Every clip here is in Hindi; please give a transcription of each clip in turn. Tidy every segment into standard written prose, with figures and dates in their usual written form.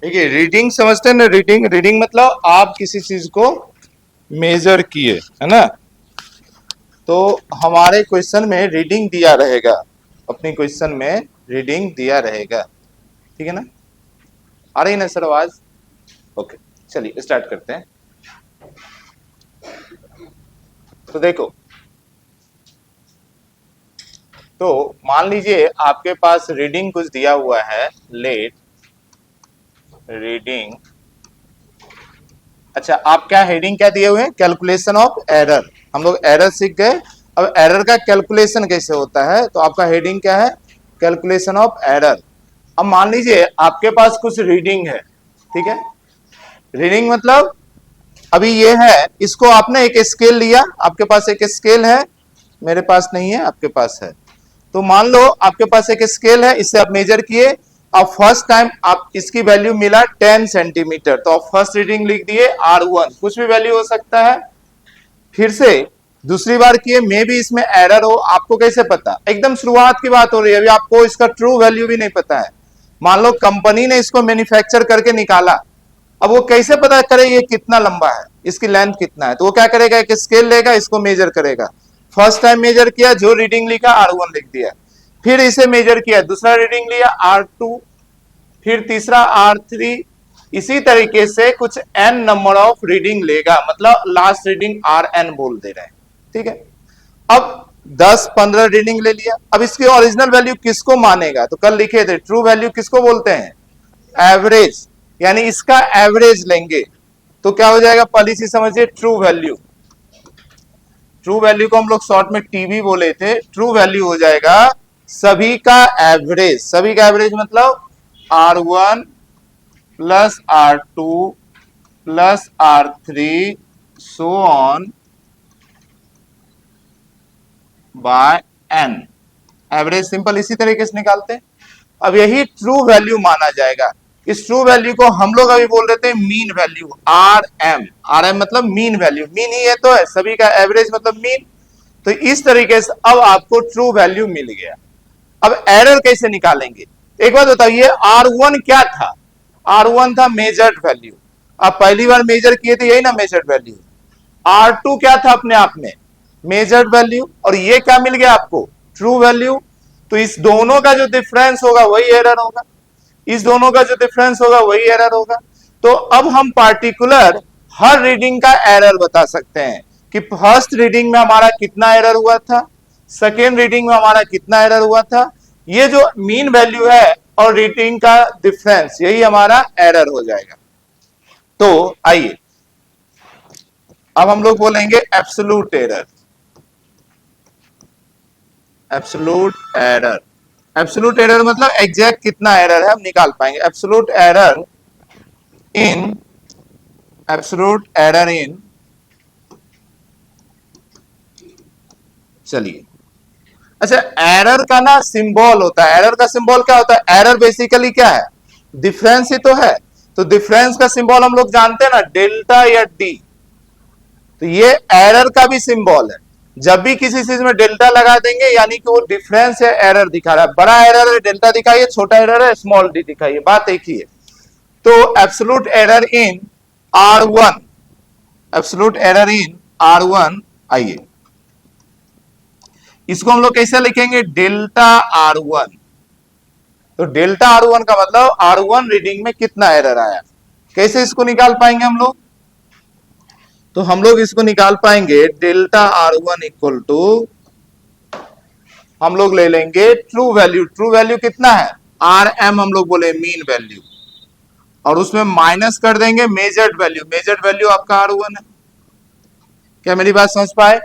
देखिए रीडिंग समझते हैं ना, रीडिंग रीडिंग मतलब आप किसी चीज को मेजर किए, है ना। तो हमारे क्वेश्चन में रीडिंग दिया रहेगा, अपनी क्वेश्चन में रीडिंग दिया रहेगा, ठीक है ना। आ रही ना सर आवाज? ओके, चलिए स्टार्ट करते हैं। तो देखो, तो मान लीजिए आपके पास रीडिंग कुछ दिया हुआ है, लेट रीडिंग। अच्छा, आप क्या हेडिंग क्या दिए हुए हैं? Calculation of error. हम लोग एरर सीख गए, अब एरर का कैलकुलेशन कैसे होता है, तो आपका हेडिंग क्या है? Calculation of error. अब मान लीजिए आपके पास कुछ रीडिंग है, ठीक है। रीडिंग मतलब अभी ये है, इसको आपने एक स्केल लिया, आपके पास एक स्केल है, मेरे पास नहीं है, आपके पास है। तो मान लो आपके पास एक स्केल है, इससे आप मेजर किए। अब फर्स्ट टाइम आप इसकी वैल्यू मिला 10 सेंटीमीटर, तो आप फर्स्ट रीडिंग लिख दिए R1, कुछ भी वैल्यू हो सकता है। फिर से दूसरी बार किए, मे भी इसमें एरर हो, आपको कैसे पता? एकदम शुरुआत की बात हो रही है, अभी आपको इसका ट्रू वैल्यू भी नहीं पता है। मान लो कंपनी ने इसको मैन्युफैक्चर करके निकाला, अब वो कैसे पता करे ये कितना लंबा है, इसकी लेंथ कितना है? तो वो क्या करेगा, एक स्केल लेगा, इसको मेजर करेगा। फर्स्ट टाइम मेजर किया, जो रीडिंग लिखा R1 लिख दिया। फिर इसे मेजर किया, दूसरा रीडिंग लिया R2, फिर तीसरा R3। इसी तरीके से कुछ n नंबर ऑफ रीडिंग लेगा, मतलब लास्ट रीडिंग Rn बोल दे रहे हैं, ठीक है। अब 10-15 रीडिंग ले लिया, अब इसकी ओरिजिनल वैल्यू किसको मानेगा? तो कल लिखे थे, ट्रू वैल्यू किसको बोलते हैं? एवरेज, यानी इसका एवरेज लेंगे। तो क्या हो जाएगा, पहली चीज समझिए, ट्रू वैल्यू। ट्रू वैल्यू को हम लोग शॉर्ट में टीवी बोले थे। ट्रू वैल्यू हो जाएगा सभी का एवरेज। सभी का एवरेज मतलब R1 plus R2 plus R3 so on by n। Average simple इसी तरीके से निकालते हैं। अब यही ट्रू वैल्यू माना जाएगा। इस ट्रू वैल्यू को हम लोग अभी बोल रहे थे मीन वैल्यू, RM। RM मतलब मीन वैल्यू, मीन ही है तो है, सभी का एवरेज मतलब मीन। तो इस तरीके से अब आपको ट्रू वैल्यू मिल गया। अब एरर कैसे निकालेंगे? एक बात बताइए, R1 क्या था? R1 था मेजर्ड वैल्यू। आप पहली बार मेजर किए थे, यही ना मेजर्ड वैल्यू। R2 क्या था अपने आप में? Measured value. और ये क्या मिल गया आपको? True value. तो इस दोनों का जो डिफरेंस होगा वही एरर होगा, इस दोनों का जो डिफरेंस होगा वही एरर होगा। तो अब हम पार्टिकुलर हर रीडिंग का एरर बता सकते हैं कि फर्स्ट रीडिंग में हमारा कितना एरर हुआ था, सेकेंड रीडिंग में हमारा कितना एरर हुआ था। ये जो मीन वैल्यू है और रीडिंग का डिफरेंस, यही हमारा एरर हो जाएगा। तो आइए अब हम लोग बोलेंगे absolute error. Absolute error, absolute error मतलब एग्जैक्ट कितना एरर है हम निकाल पाएंगे। Absolute error in, absolute error in, चलिए। अच्छा, एरर का ना सिंबल होता है, एरर का सिंबल क्या होता है? एरर बेसिकली क्या है? डिफरेंस ही तो है। तो डिफरेंस का सिंबल हम लोग जानते हैं ना, डेल्टा या डी। तो ये एरर का भी सिंबल है। जब भी किसी चीज में डेल्टा लगा देंगे यानी कि वो डिफरेंस है, एरर दिखा रहा है। बड़ा एरर है डेल्टा दिखाइए, छोटा एरर है स्मॉल डी दिखाइए, बात एक ही है। तो absolute error in R1, absolute error in R1, आइए इसको हम लोग कैसे लिखेंगे? Delta R1। तो डेल्टा R1 का मतलब R1 रीडिंग में कितना एरर आया। कैसे इसको निकाल पाएंगे हम लोग? तो हम लोग इसको निकाल पाएंगे, डेल्टा R1 इक्वल टू, हम लोग ले लेंगे ट्रू वैल्यू। ट्रू वैल्यू कितना है? RM हम लोग बोले मीन वैल्यू, और उसमें माइनस कर देंगे मेजर्ड वैल्यू। मेजर्ड वैल्यू आपका R1 है। क्या मेरी बात समझ पाए?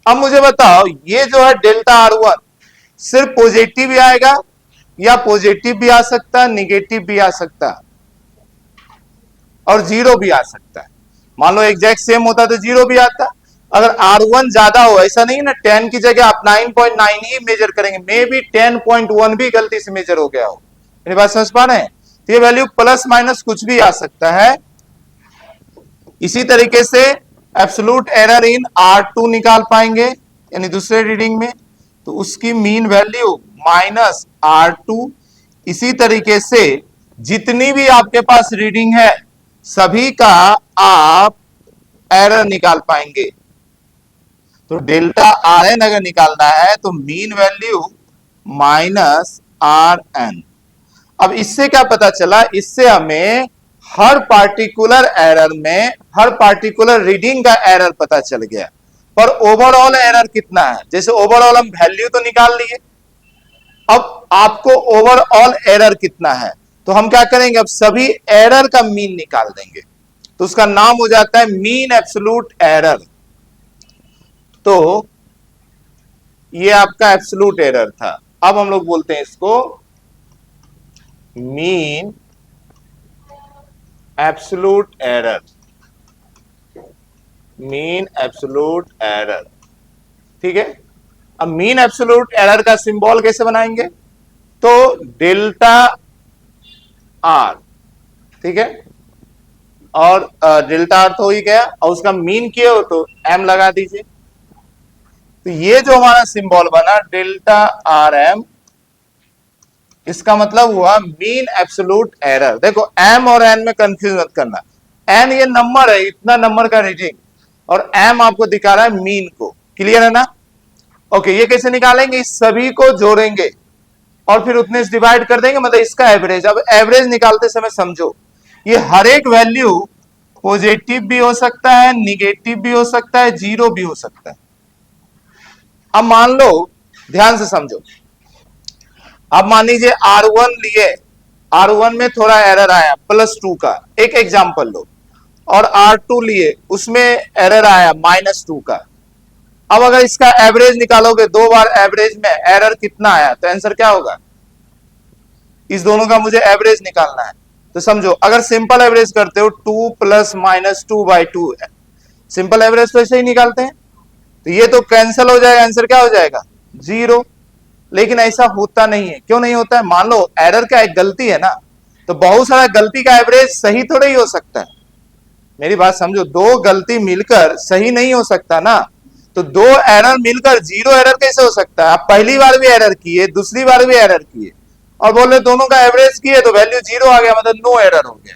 अब मुझे बताओ, ये जो है डेल्टा R1 सिर्फ पॉजिटिव ही आएगा या पॉजिटिव भी आ सकता है, निगेटिव भी आ सकता है, और जीरो भी आ सकता है। मान लो एग्जैक्ट सेम होता तो जीरो भी आता। अगर R1 ज्यादा हो, ऐसा नहीं ना 10 की जगह आप 9.9 ही मेजर करेंगे, मे बी 10.1 भी गलती से मेजर हो गया हो। मेरी बात समझ पा रहे हैं? तो ये वैल्यू प्लस माइनस कुछ भी आ सकता है। इसी तरीके से एब्सोल्यूट एरर इन R2 निकाल पाएंगे, यानी दूसरे रीडिंग में, तो उसकी मीन वैल्यू माइनस R2। इसी तरीके से जितनी भी आपके पास रीडिंग है सभी का आप एरर निकाल पाएंगे। तो डेल्टा आर एन अगर निकालना है तो mean value minus R N. अब इससे क्या पता चला, इससे हमें हर पार्टिकुलर एरर में हर पार्टिकुलर रीडिंग का एरर पता चल गया, पर ओवरऑल एरर कितना है। जैसे ओवरऑल हम वैल्यू तो निकाल लिए, अब आपको ओवरऑल एरर कितना है, तो हम क्या करेंगे, अब सभी एरर का मीन निकाल देंगे, तो उसका नाम हो जाता है मीन एब्सोल्यूट एरर। तो ये आपका एब्सोल्यूट एरर था। अब हम लोग बोलते हैं इसको mean absolute error, mean absolute error. ठीक है, अब मीन एब्सोल्यूट एरर का सिंबल कैसे बनाएंगे, तो डेल्टा आर, ठीक है, और डेल्टा आर तो हो ही गया, और उसका मीन किया हो तो एम लगा दीजिए। तो ये जो हमारा सिंबल बना डेल्टा आर एम, इसका मतलब हुआ मीन एब्सोल्यूट एरर। देखो एम और एन में कंफ्यूज मत करना, एन ये नंबर है, इतना नंबर का रीडिंग, और एम आपको दिखा रहा है मीन को। क्लियर है ना? ओके, ये कैसे निकालेंगे, इस सभी को जोड़ेंगे और फिर उतने से डिवाइड कर देंगे, मतलब इसका एवरेज। अब एवरेज निकालते समय समझो, ये हर एक वैल्यू पॉजिटिव भी हो सकता है, निगेटिव भी हो सकता है, जीरो भी हो सकता है। अब मान लो, ध्यान से समझो, अब मान लीजिए R1 लिए, R1 में थोड़ा एरर आया +2 का, एक एग्जांपल लो, और R2 लिए, उसमें एरर आया -2 का। अब अगर इसका एवरेज निकालोगे, दो बार एवरेज में एरर कितना आया, तो आंसर क्या होगा, इस दोनों का मुझे एवरेज निकालना है। तो समझो, अगर सिंपल एवरेज करते हो 2 + -2/2 है, सिंपल एवरेज तो ऐसे ही निकालते हैं, तो ये तो कैंसिल हो जाएगा, आंसर क्या हो जाएगा, 0। लेकिन ऐसा होता नहीं है। क्यों नहीं होता है, मान लो एरर क्या एक गलती है ना, तो बहुत सारा गलती का एवरेज सही थोड़ा ही हो सकता है। मेरी बात समझो, दो गलती मिलकर सही नहीं हो सकता ना, तो दो एरर मिलकर 0 एरर कैसे हो सकता है। आप पहली बार भी एरर किए, दूसरी बार भी एरर किए, और बोले दोनों का एवरेज किए तो वैल्यू 0 आ गया, मतलब नो एरर हो गया।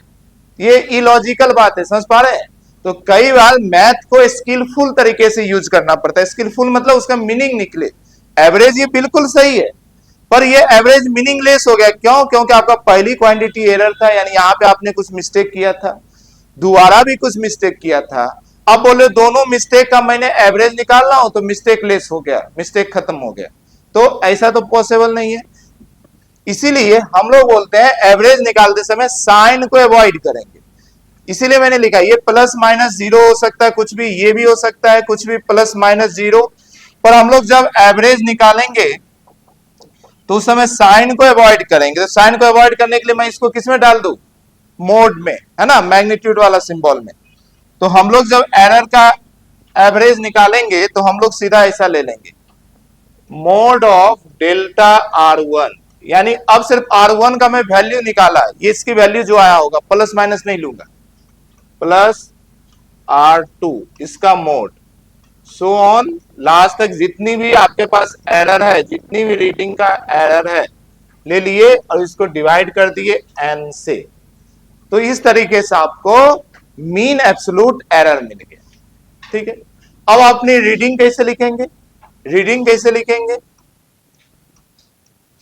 ये इलॉजिकल बात है, समझ पा रहे हैं? तो कई बार मैथ को स्किलफुल तरीके से यूज करना पड़ता है। स्किलफुल मतलब उसका मीनिंग निकले। एवरेज ये बिल्कुल सही है, पर ये एवरेज मीनिंगलेस हो गया। क्यों? क्योंकि आपका पहली क्वांटिटी एरर था, यानी यहां पे आपने कुछ मिस्टेक किया था, दोबारा भी कुछ मिस्टेक किया था। अब बोले दोनों मिस्टेक का मैंने एवरेज निकालना हो, तो मिस्टेक लेस हो गया, मिस्टेक खत्म हो गया। तो ऐसा तो पॉसिबल नहीं है। इसीलिए हम लोग बोलते हैं एवरेज निकालते समय साइन को अवॉइड करेंगे। इसीलिए मैंने लिखा, ये +-0 हो सकता है, कुछ भी, ये भी हो सकता है कुछ भी +-0, पर हम लोग जब एवरेज निकालेंगे तो उस समय साइन को अवॉइड करेंगे। तो साइन को अवॉइड करने के लिए मैं इसको किस में डाल दूं, मोड में, है ना, मैग्नीट्यूड वाला सिंबल में। तो हम लोग जब एरर का एवरेज निकालेंगे तो हम लोग सीधा ऐसा ले लेंगे, मोड ऑफ डेल्टा R1, यानी अब सिर्फ R1 का मैं वैल्यू निकाला, ये इसकी वैल्यू जो आया होगा, प्लस माइनस नहीं लूंगा, +R2 इसका मोड, सो ऑन लास्ट तक जितनी भी आपके पास एरर है, जितनी भी रीडिंग का एरर है ले लिए और इसको डिवाइड कर दिए n से। तो इस तरीके से आपको मीन एब्सोल्यूट एरर मिल गया। ठीक है, अब अपनी रीडिंग कैसे लिखेंगे, रीडिंग कैसे लिखेंगे,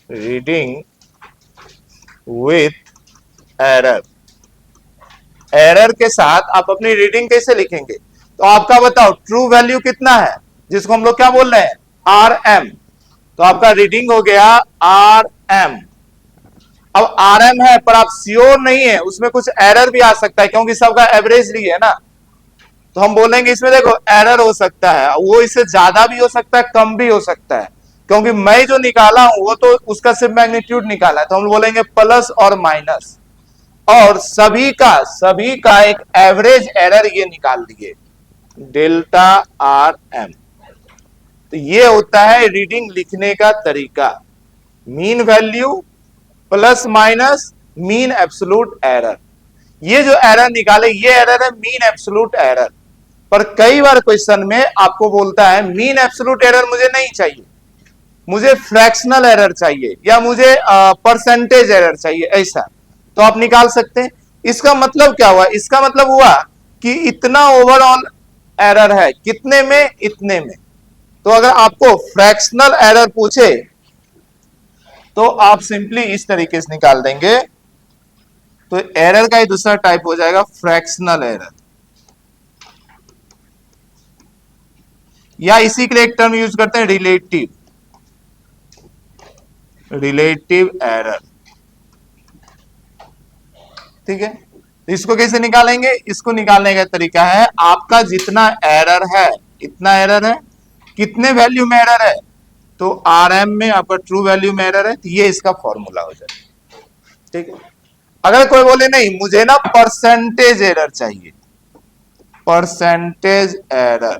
रीडिंग विथ एरर, एरर के साथ आप अपनी रीडिंग कैसे लिखेंगे। तो आपका बताओ ट्रू वैल्यू कितना है, जिसको हम लोग क्या बोल रहे हैं, RM। तो आपका रीडिंग हो गया RM। अब RM है, पर आप श्योर नहीं है, उसमें कुछ एरर भी आ सकता है, क्योंकि सबका एवरेज ली है ना। तो हम बोलेंगे इसमें देखो एरर हो सकता है, वो इससे ज्यादा भी हो सकता है, कम भी हो सकता है, क्योंकि मैं जो निकाला हूं वो तो उसका सिर्फ मैग्नीट्यूड निकाला है। तो हम बोलेंगे प्लस और माइनस, और सभी का एक एवरेज एरर ये निकाल दिए, डेल्टा RM। तो ये होता है रीडिंग लिखने का तरीका, mean value plus minus mean absolute error. ये जो एरर निकाले ये एरर है मीन एब्सोल्यूट एरर। पर कई बार क्वेश्चन में आपको बोलता है मीन एब्सोल्यूट एरर मुझे नहीं चाहिए, मुझे फ्रैक्शनल एरर चाहिए, या मुझे परसेंटेज एरर चाहिए, ऐसा। तो आप निकाल सकते हैं। इसका मतलब क्या हुआ, इसका मतलब हुआ कि इतना ओवरऑल एरर है, कितने में, इतने में। तो अगर आपको फ्रैक्शनल एरर पूछे तो आप सिंपली इस तरीके से निकाल देंगे। तो एरर का ही दूसरा टाइप हो जाएगा फ्रैक्शनल एरर, या इसी के लिए एक टर्म यूज करते हैं रिलेटिव, रिलेटिव एरर। ठीक है, इसको कैसे निकालेंगे, इसको निकालने का तरीका है, आपका जितना एरर है, इतना एरर है, कितने वैल्यू में एरर है, तो आरएम में आपका ट्रू वैल्यू में एरर है, तो ये इसका फॉर्मूला हो जाए। ठीक है, अगर कोई बोले नहीं मुझे ना परसेंटेज एरर चाहिए, परसेंटेज एरर,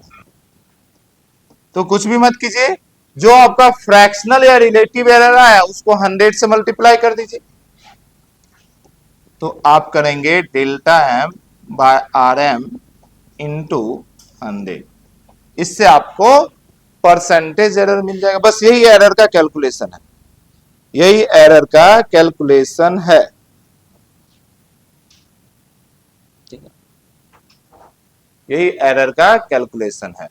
तो कुछ भी मत कीजिए, जो आपका फ्रैक्शनल या रिलेटिव एरर आया उसको 100 से मल्टीप्लाई कर दीजिए। तो आप करेंगे delta M by R M into 100, इससे आपको परसेंटेज एरर मिल जाएगा। बस यही एरर का कैलकुलेशन है, यही एरर का कैलकुलेशन है। ठीक है, यही एरर का कैलकुलेशन है।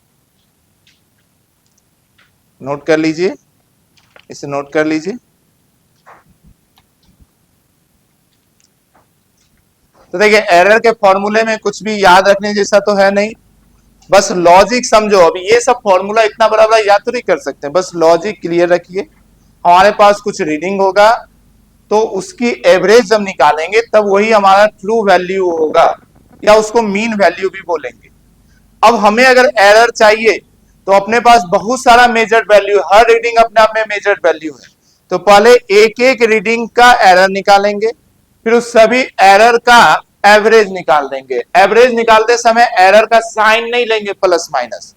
नोट कर लीजिए, इसे नोट कर लीजिए। तो देखिए एरर के फॉर्मूले में कुछ भी याद रखने जैसा तो है नहीं, बस लॉजिक समझो। अभी ये सब फॉर्मूला इतना बड़ा बड़ा याद तो नहीं कर सकते, बस लॉजिक क्लियर रखिए। हमारे पास कुछ रीडिंग होगा तो उसकी एवरेज जब निकालेंगे तब वही हमारा ट्रू वैल्यू होगा, या उसको मीन वैल्यू भी बोलेंगे। अब हमें अगर एरर चाहिए तो अपने पास बहुत सारा मेजर्ड वैल्यू, हर रीडिंग अपने आप में मेजर्ड वैल्यू है, तो पहले एक एक रीडिंग का एरर निकालेंगे, फिर उस सभी एरर का एवरेज निकाल देंगे। एवरेज निकालते समय एरर का साइन नहीं लेंगे प्लस माइनस,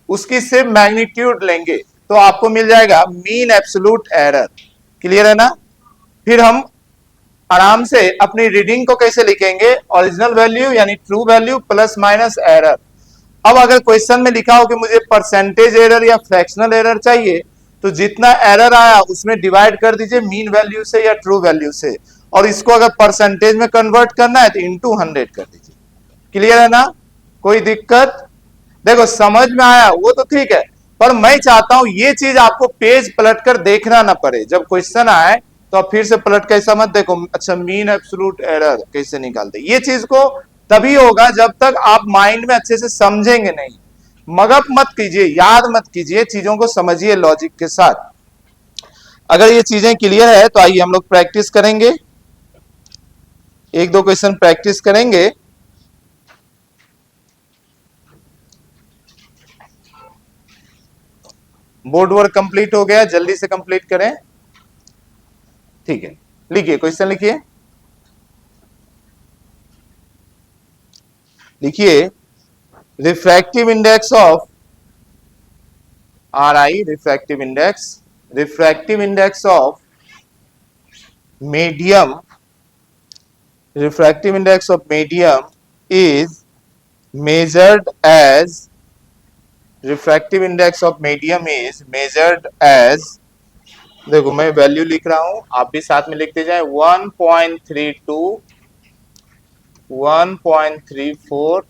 उसकी सिर्फ मैग्नीट्यूड लेंगे, तो आपको मिल जाएगा मीन एब्सोल्यूट एरर। क्लियर है ना। फिर हम आराम से अपनी रीडिंग को कैसे लिखेंगे, ओरिजिनल वैल्यू यानी true value plus minus error. अब अगर क्वेश्चन में लिखा हो कि मुझे परसेंटेज एरर या फ्रैक्शनल एरर चाहिए, तो जितना एरर आया उसमें डिवाइड कर दीजिए मीन वैल्यू से या ट्रू वैल्यू से, और इसको अगर परसेंटेज में कन्वर्ट करना है तो इंटू 100 कर दीजिए। क्लियर है ना, कोई दिक्कत। देखो समझ में आया वो तो ठीक है, पर मैं चाहता हूं ये चीज आपको पेज पलट कर देखना ना पड़े, जब क्वेश्चन आए तो आप फिर से पलट के ऐसा मत देखो अच्छा मीन एब्सोल्यूट एरर कैसे निकालते। ये चीज को तभी होगा जब तक आप माइंड में अच्छे से समझेंगे नहीं। मगप मत कीजिए, याद मत कीजिए, चीजों को समझिए लॉजिक के साथ। अगर ये चीजें क्लियर है तो आइए हम लोग प्रैक्टिस करेंगे, एक दो क्वेश्चन प्रैक्टिस करेंगे। बोर्ड वर्क कंप्लीट हो गया, जल्दी से कंप्लीट करें। ठीक है, लिखिए क्वेश्चन लिखिए, लिखिए refractive index of are I, refractive index of medium, refractive index of medium is measured as, refractive index of medium is measured as, देखो मैं वैल्यू लिख रहा हूं, आप भी साथ में लिखते जाए, 1.32, 1.34,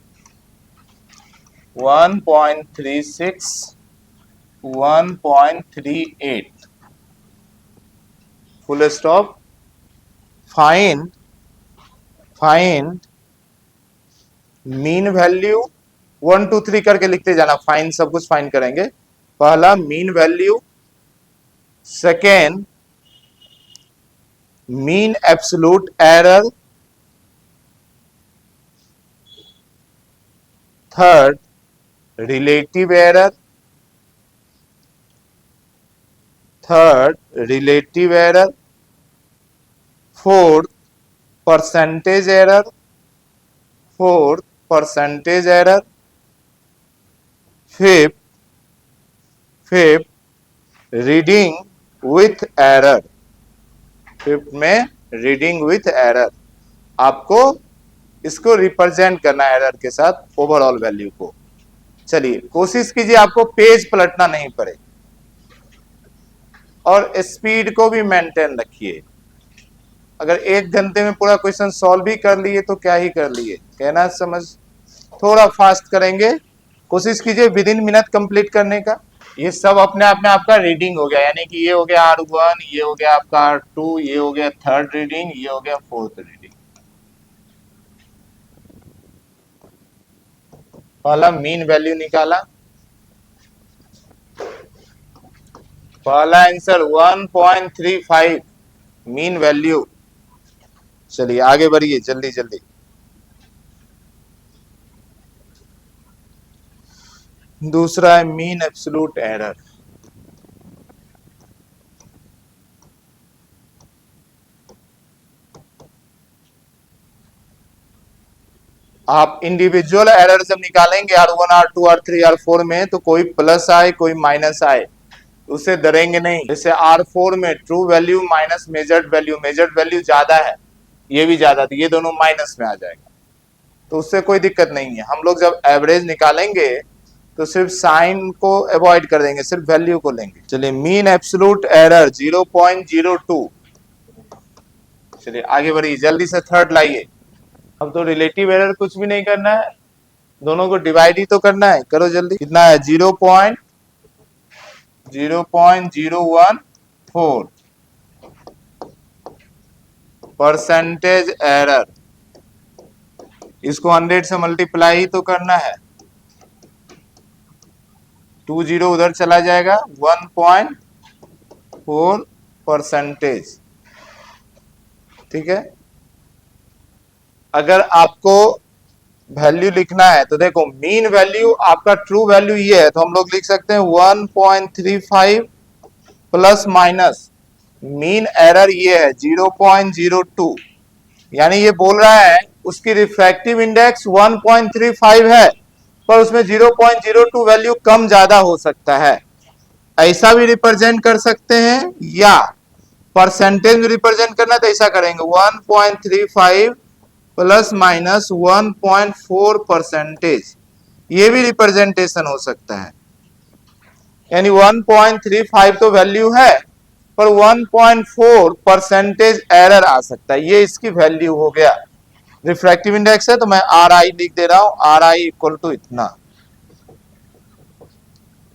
1.36, 1.38, full stop. Find mean value, 1 2 3 करके लिखते जाना, फाइन सब कुछ फाइन करेंगे। पहला mean value, second mean absolute error, third relative error, fourth percentage error, fifth reading with error, fifth में रीडिंग विथ एरर। आपको इसको रिप्रेजेंट करना है एरर के साथ ओवरऑल वैल्यू को। चलिए कोशिश कीजिए आपको पेज पलटना नहीं पड़े, और स्पीड को भी मेंटेन रखिए। अगर 1 घंटे में पूरा क्वेश्चन सॉल्व भी कर लिए तो क्या ही कर लिए, कहना समझ। थोड़ा फास्ट करेंगे, कोशिश कीजिए विद इन मिनट कंप्लीट करने का। ये सब अपने आप में आपका रीडिंग हो गया, यानी कि ये हो गया R1, ये हो गया आपका R2, ये हो गया थर्ड रीडिंग, ये हो गया फोर्थ रीडिंग। पहला मीन वैल्यू निकाला, पहला आंसर 1.35 मीन वैल्यू। चलिए आगे बढ़िए जल्दी जल्दी। दूसरा है मीन एब्सोल्यूट एरर। आप इंडिविजुअल एरर जब निकालेंगे R1, R2, R3, R4 में, तो कोई प्लस आए कोई माइनस आए उससे डरेंगे नहीं। जैसे R4 में true value minus measured value ज्यादा है, ये भी ज्यादा, तो ये दोनों माइनस में आ जाएगा, तो उससे कोई दिक्कत नहीं है। हम लोग जब एवरेज निकालेंगे तो सिर्फ साइन को अवॉइड कर देंगे, सिर्फ वैल्यू को लेंगे। चलिए मीन एब्सोल्यूट एरर 0.02। चलिए आगे बढ़िए जल्दी से थर्ड लाइए। अब तो रिलेटिव एरर कुछ भी नहीं करना है, दोनों को डिवाइड ही तो करना है, करो जल्दी। कितना है 0.014 परसेंटेज एरर। इसको 100 से मल्टीप्लाई ही तो करना है, 20 उधर चला जाएगा, 1.4 परसेंटेज। ठीक है, अगर आपको वैल्यू लिखना है तो देखो मीन वैल्यू आपका ट्रू वैल्यू ये है, तो हम लोग लिख सकते हैं 1.35 प्लस माइनस मीन एरर ये है 0.02, यानी ये बोल रहा है उसकी रिफ्रैक्टिव इंडेक्स 1.35 है, पर उसमें 0.02 वैल्यू कम ज्यादा हो सकता है। ऐसा भी रिप्रेजेंट कर सकते हैं, या परसेंटेज में रिप्रेजेंट करना तो ऐसा करेंगे 1.35 प्लस माइनस 1.4 परसेंटेज, ये भी रिप्रेजेंटेशन हो सकता है। यानी 1.35 तो वैल्यू है, पर 1.4 परसेंटेज एरर आ सकता है, ये इसकी वैल्यू हो गया। रिफ्रैक्टिव इंडेक्स है तो मैं RI लिख दे रहा हूं, RI इक्वल टू इतना,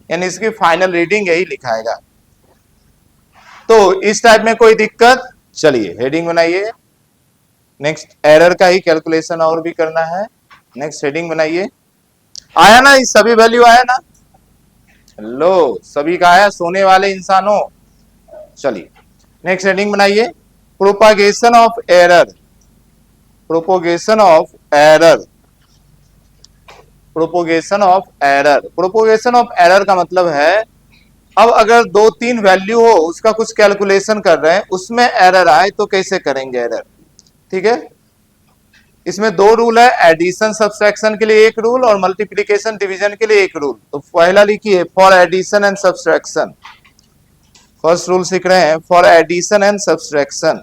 यानी इसकी फाइनल रीडिंग यही लिखाएगा। तो इस टाइप में कोई दिक्कत। चलिए हेडिंग बनाइए, नेक्स्ट एरर का ही कैलकुलेशन और भी करना है। नेक्स्ट हेडिंग बनाइए। आया ना, इस सभी वैल्यू आया ना, लो सभी का आया, सोने वाले इंसानों। चलिए नेक्स्ट हेडिंग बनाइए, propagation of error. Propagation of error, propagation of error. Propagation of error का मतलब है, अब अगर 2-3 वैल्यू हो, उसका कुछ कैलकुलेशन कर रहे हैं, उसमें एरर आए तो कैसे करेंगे एरर। ठीक है, इसमें 2 रूल है, एडिशन सब्सट्रैक्शन के लिए एक रूल और मल्टीप्लिकेशन डिवीजन के लिए एक रूल। तो पहला लिखिए for addition and subtraction. First rule सीख रहे हैं, for addition and subtraction,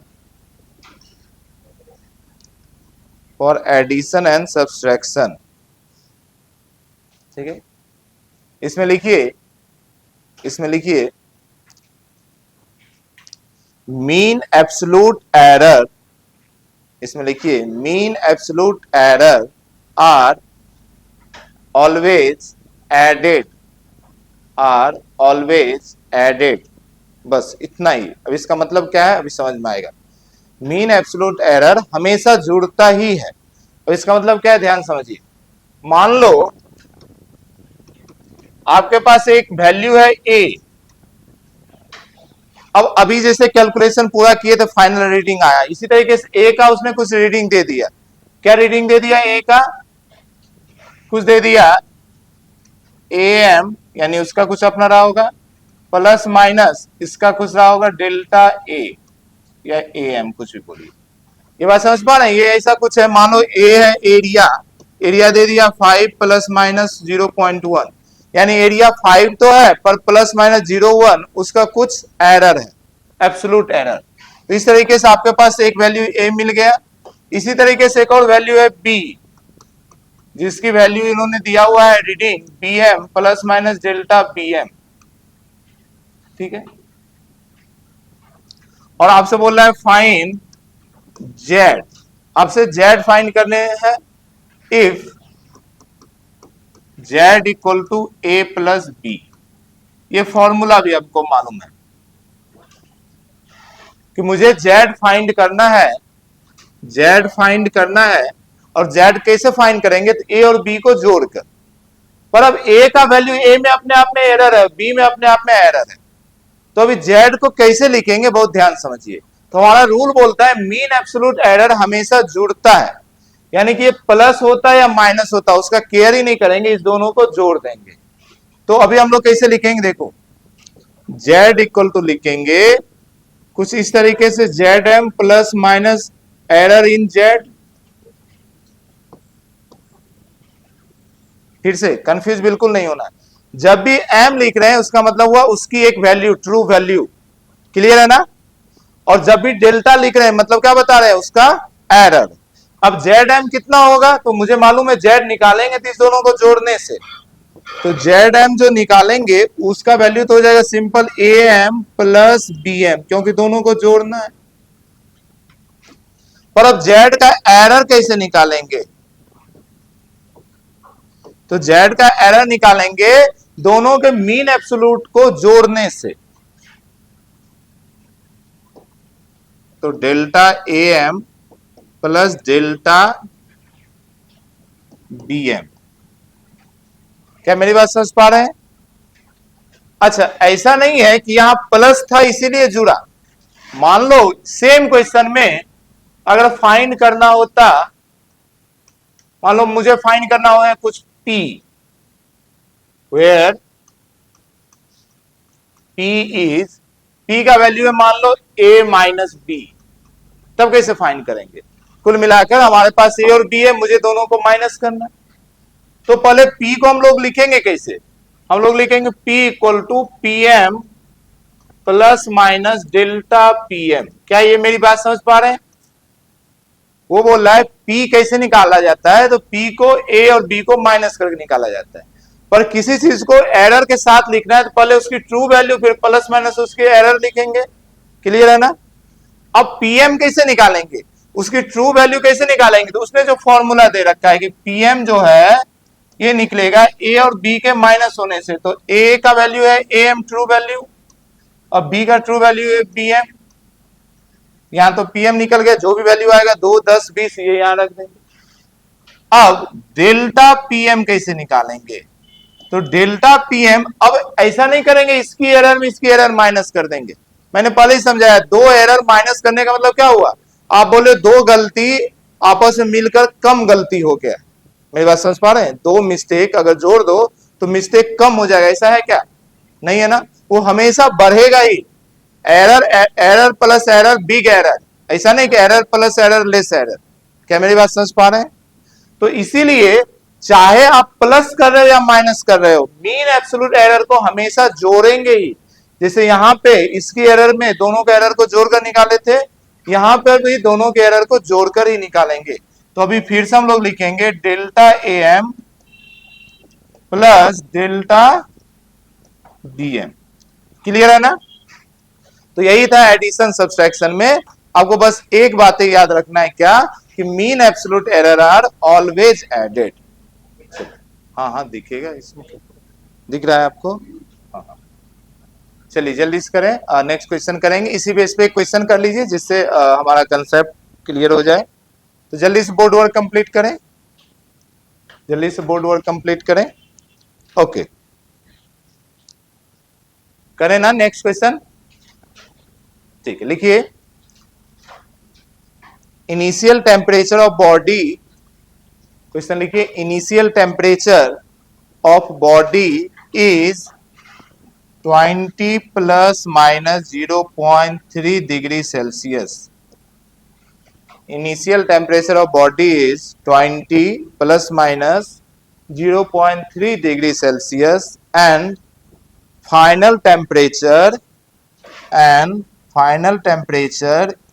for addition and subtraction. ठीक है, इसमें लिखिए मीन एब्सोल्यूट एरर, इसमें लिखिए mean absolute error are always added, are always added. बस इतना ही। अब इसका मतलब क्या है अभी समझ में आएगा। मीन एब्सोल्यूट एरर हमेशा जुड़ता ही है। अब इसका मतलब क्या है, ध्यान समझिए। मान लो आपके पास एक वैल्यू है ए, अब अभी जैसे कैलकुलेशन पूरा किए तो फाइनल रीडिंग आया, इसी तरीके से ए का उसने कुछ रीडिंग दे दिया। क्या रीडिंग दे दिया, ए का कुछ दे दिया AM, यानी उसका कुछ अपना रहा होगा, प्लस माइनस इसका कुछ रहा होगा डेल्टा ए या AM, कुछ भी बोलिए। ये बात समझ पा रहे हैं, ये ऐसा कुछ है। मान लो ए है एरिया, एरिया दे दिया 5 प्लस माइनस 0.1, यानी एरिया 5 तो है पर प्लस माइनस 0.1 उसका कुछ एरर है, एब्सोल्यूट एरर। तो इस तरीके से आपके पास एक वैल्यू ए मिल गया। इसी तरीके से एक और वैल्यू है बी, जिसकी वैल्यू इन्होंने दिया हुआ है reading BM plus minus delta BM। ठीक है, और आपसे बोल रहा है फाइन जेड, आपसे जेड फाइंड करने हैं। If Z equal to A plus B, ये फॉर्मूला भी आपको मालूम है कि मुझे जेड फाइंड करना है, जेड फाइंड करना है। और जेड कैसे फाइंड करेंगे? तो ए और बी को जोड़कर। पर अब ए का वैल्यू ए में अपने आप में एरर है, बी में अपने आप में एरर है, तो अभी जेड को कैसे लिखेंगे बहुत ध्यान समझिए। तो हमारा रूल बोलता है मीन एब्सोल्यूट एरर हमेशा जुड़ता है, यानी कि ये प्लस होता है या माइनस होता है उसका केयर ही नहीं करेंगे, इस दोनों को जोड़ देंगे। तो अभी हम लोग कैसे लिखेंगे देखो, जेड इक्वल टू लिखेंगे कुछ इस तरीके से, Z M plus minus error in Z. फिर से कंफ्यूज बिल्कुल नहीं होना, जब भी एम लिख रहे हैं उसका मतलब हुआ उसकी एक वैल्यू, ट्रू वैल्यू, क्लियर है ना। और जब भी डेल्टा लिख रहे हैं मतलब क्या बता रहे हैं? उसका एरर। अब जेड एम कितना होगा तो मुझे मालूम है, जेड निकालेंगे तो इस दोनों को जोड़ने से, तो जेड एम जो निकालेंगे उसका वैल्यू तो हो जाएगा simple A M plus B M, क्योंकि दोनों को जोड़ना है। पर अब जेड का एरर कैसे निकालेंगे? तो जेड का एरर निकालेंगे दोनों के मीन एब्सोल्यूट को जोड़ने से। तो delta A M plus delta B M, क्या मेरी बात समझ पा रहे हैं? अच्छा, ऐसा नहीं है कि यहां प्लस था इसीलिए जुड़ा। मान लो सेम क्वेश्चन में अगर फाइंड करना होता, मान लो मुझे फाइंड करना हो कुछ p, where p is, p का वैल्यू है मान लो a माइनस बी, तब कैसे फाइंड करेंगे? कुल मिलाकर हमारे पास a और b है, मुझे दोनों को माइनस करना है। तो पहले p को हम लोग लिखेंगे कैसे? हम लोग लिखेंगे p equal to P M plus minus delta P M. क्या ये मेरी बात समझ पा रहे हैं? वो बोल रहा है P कैसे निकाला जाता है, तो P को A और B को माइनस करके निकाला जाता है। पर किसी चीज को एरर के साथ लिखना है तो पहले उसकी ट्रू वैल्यू फिर प्लस माइनस उसके एरर लिखेंगे, क्लियर है ना। अब PM कैसे निकालेंगे, उसकी ट्रू वैल्यू कैसे निकालेंगे? तो उसने जो फॉर्मूला दे रखा है कि PM जो है ये निकलेगा A और B के माइनस होने से, तो A का वैल्यू है AM ट्रू वैल्यू और B का ट्रू वैल्यू है BM। यहां तो पीएम निकल गया, जो भी वैल्यू आएगा 2 10 20 ये यहां रख देंगे। अब डेल्टा पीएम कैसे निकालेंगे? तो डेल्टा पीएम अब ऐसा नहीं करेंगे इसकी एरर में इसकी एरर माइनस कर देंगे। मैंने पहले ही समझाया, दो एरर माइनस करने का मतलब क्या हुआ? आप बोले दो गलती आपस में मिलकर कम गलती हो गया। मेरी बात समझ पा रहे हैं? दो मिस्टेक अगर जोड़ दो तो मिस्टेक कम हो जाएगा, ऐसा है क्या? नहीं है ना, वो हमेशा बढ़ेगा ही। Error error plus error big error, ऐसा नहीं कि error plus error less error. क्या मेरी बात समझ पा रहे हैं? तो इसीलिए चाहे आप प्लस कर रहे हो या माइनस कर रहे हो, मीन एब्सोल्यूट एरर को हमेशा जोड़ेंगे ही। जैसे यहां पे इसकी एरर में दोनों के एरर को जोड़कर निकाले थे, यहां पर भी दोनों के एरर को जोड़कर ही निकालेंगे। तो अभी फिर से हम लोग लिखेंगे delta A M plus delta B M, clear है ना। तो यही था एडिशन सब्सट्रैक्शन में। आपको बस एक बात याद रखना है, क्या कि mean absolute error are always added. हाँ हाँ दिखेगा इसमें, दिख रहा है आपको? हाँ हाँ, चलिए जल्दी से करें, नेक्स्ट क्वेश्चन करेंगे। इसी बेस पे क्वेश्चन कर लीजिए जिससे हमारा कंसेप्ट क्लियर हो जाए। तो जल्दी से बोर्ड वर्क कंप्लीट करें, जल्दी से बोर्ड वर्क कंप्लीट करें। ओके, करें ना नेक्स्ट क्वेश्चन? ठीक है, लिखिए initial temperature of body, question लिखिए initial temperature of body is 20 plus minus 0.3 degree Celsius. Initial temperature of body is 20 plus minus 0.3 degree Celsius and final temperature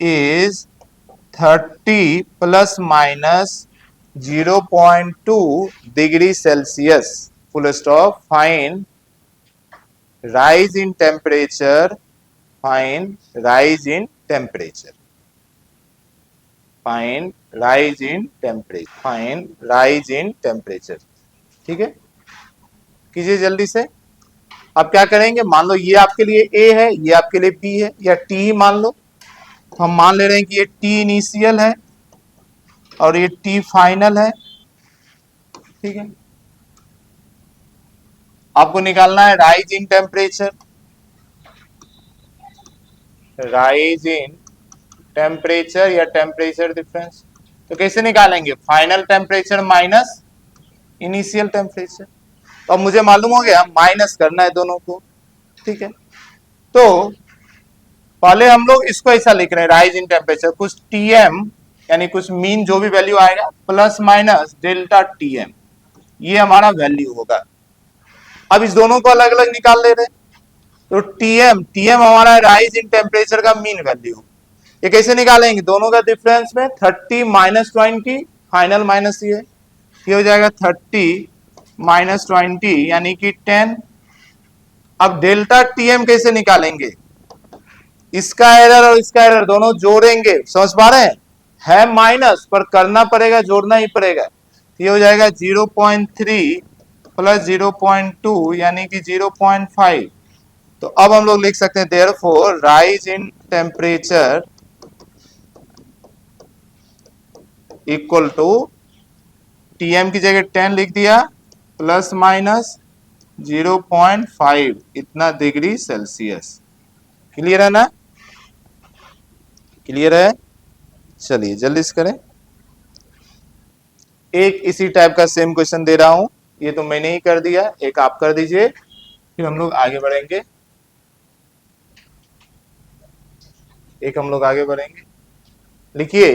is 30 plus minus 0.2 degree Celsius, full stop. Find rise in temperature, find rise in temperature. Find rise in temperature, find rise in temperature. ठीक है, कीजिए जल्दी से। अब क्या करेंगे, मान लो ये आपके लिए ए है, ये आपके लिए बी है, या टी ही मान लो। तो हम मान ले रहे हैं कि ये टी इनिशियल है और ये टी फाइनल है। ठीक है, आपको निकालना है rise in temperature, rise in temperature या टेम्परेचर डिफरेंस। तो कैसे निकालेंगे, final temperature minus initial temperature. तो अब मुझे मालूम हो गया माइनस करना है दोनों को। ठीक है, तो पहले हम लोग इसको ऐसा लिख रहे हैं, राइज इन टेम्परेचर कुछ टीएम यानी कुछ मीन जो भी वैल्यू आएगा प्लस माइनस डेल्टा टीएम, ये हमारा वैल्यू होगा। अब इस दोनों को अलग अलग निकाल ले रहे हैं। तो टीएम, टीएम हमारा राइज इन टेम्परेचर का मीन वैल्यू। ये कैसे निकालेंगे, दोनों का डिफरेंस में 30 माइनस 20 फाइनल माइनस ये हो जाएगा 30 माइनस 20 यानी कि 10। अब डेल्टा टीएम कैसे निकालेंगे, इसका एरर और इसका एरर दोनों जोड़ेंगे, समझ पा रहे हैं, है माइनस पर करना पड़ेगा, जोड़ना ही पड़ेगा। ये हो जाएगा 0.3 प्लस 0.2 यानी कि 0.5। तो अब हम लोग लिख सकते हैं therefore rise in temperature equal to TM की जगह 10 लिख दिया प्लस माइनस 0.5 इतना डिग्री सेल्सियस। क्लियर है ना, क्लियर है। चलिए जल्दी से करें। एक इसी टाइप का सेम क्वेश्चन दे रहा हूं, ये तो मैंने ही कर दिया, एक आप कर दीजिए, फिर हम लोग आगे बढ़ेंगे। एक हम लोग आगे बढ़ेंगे, लिखिए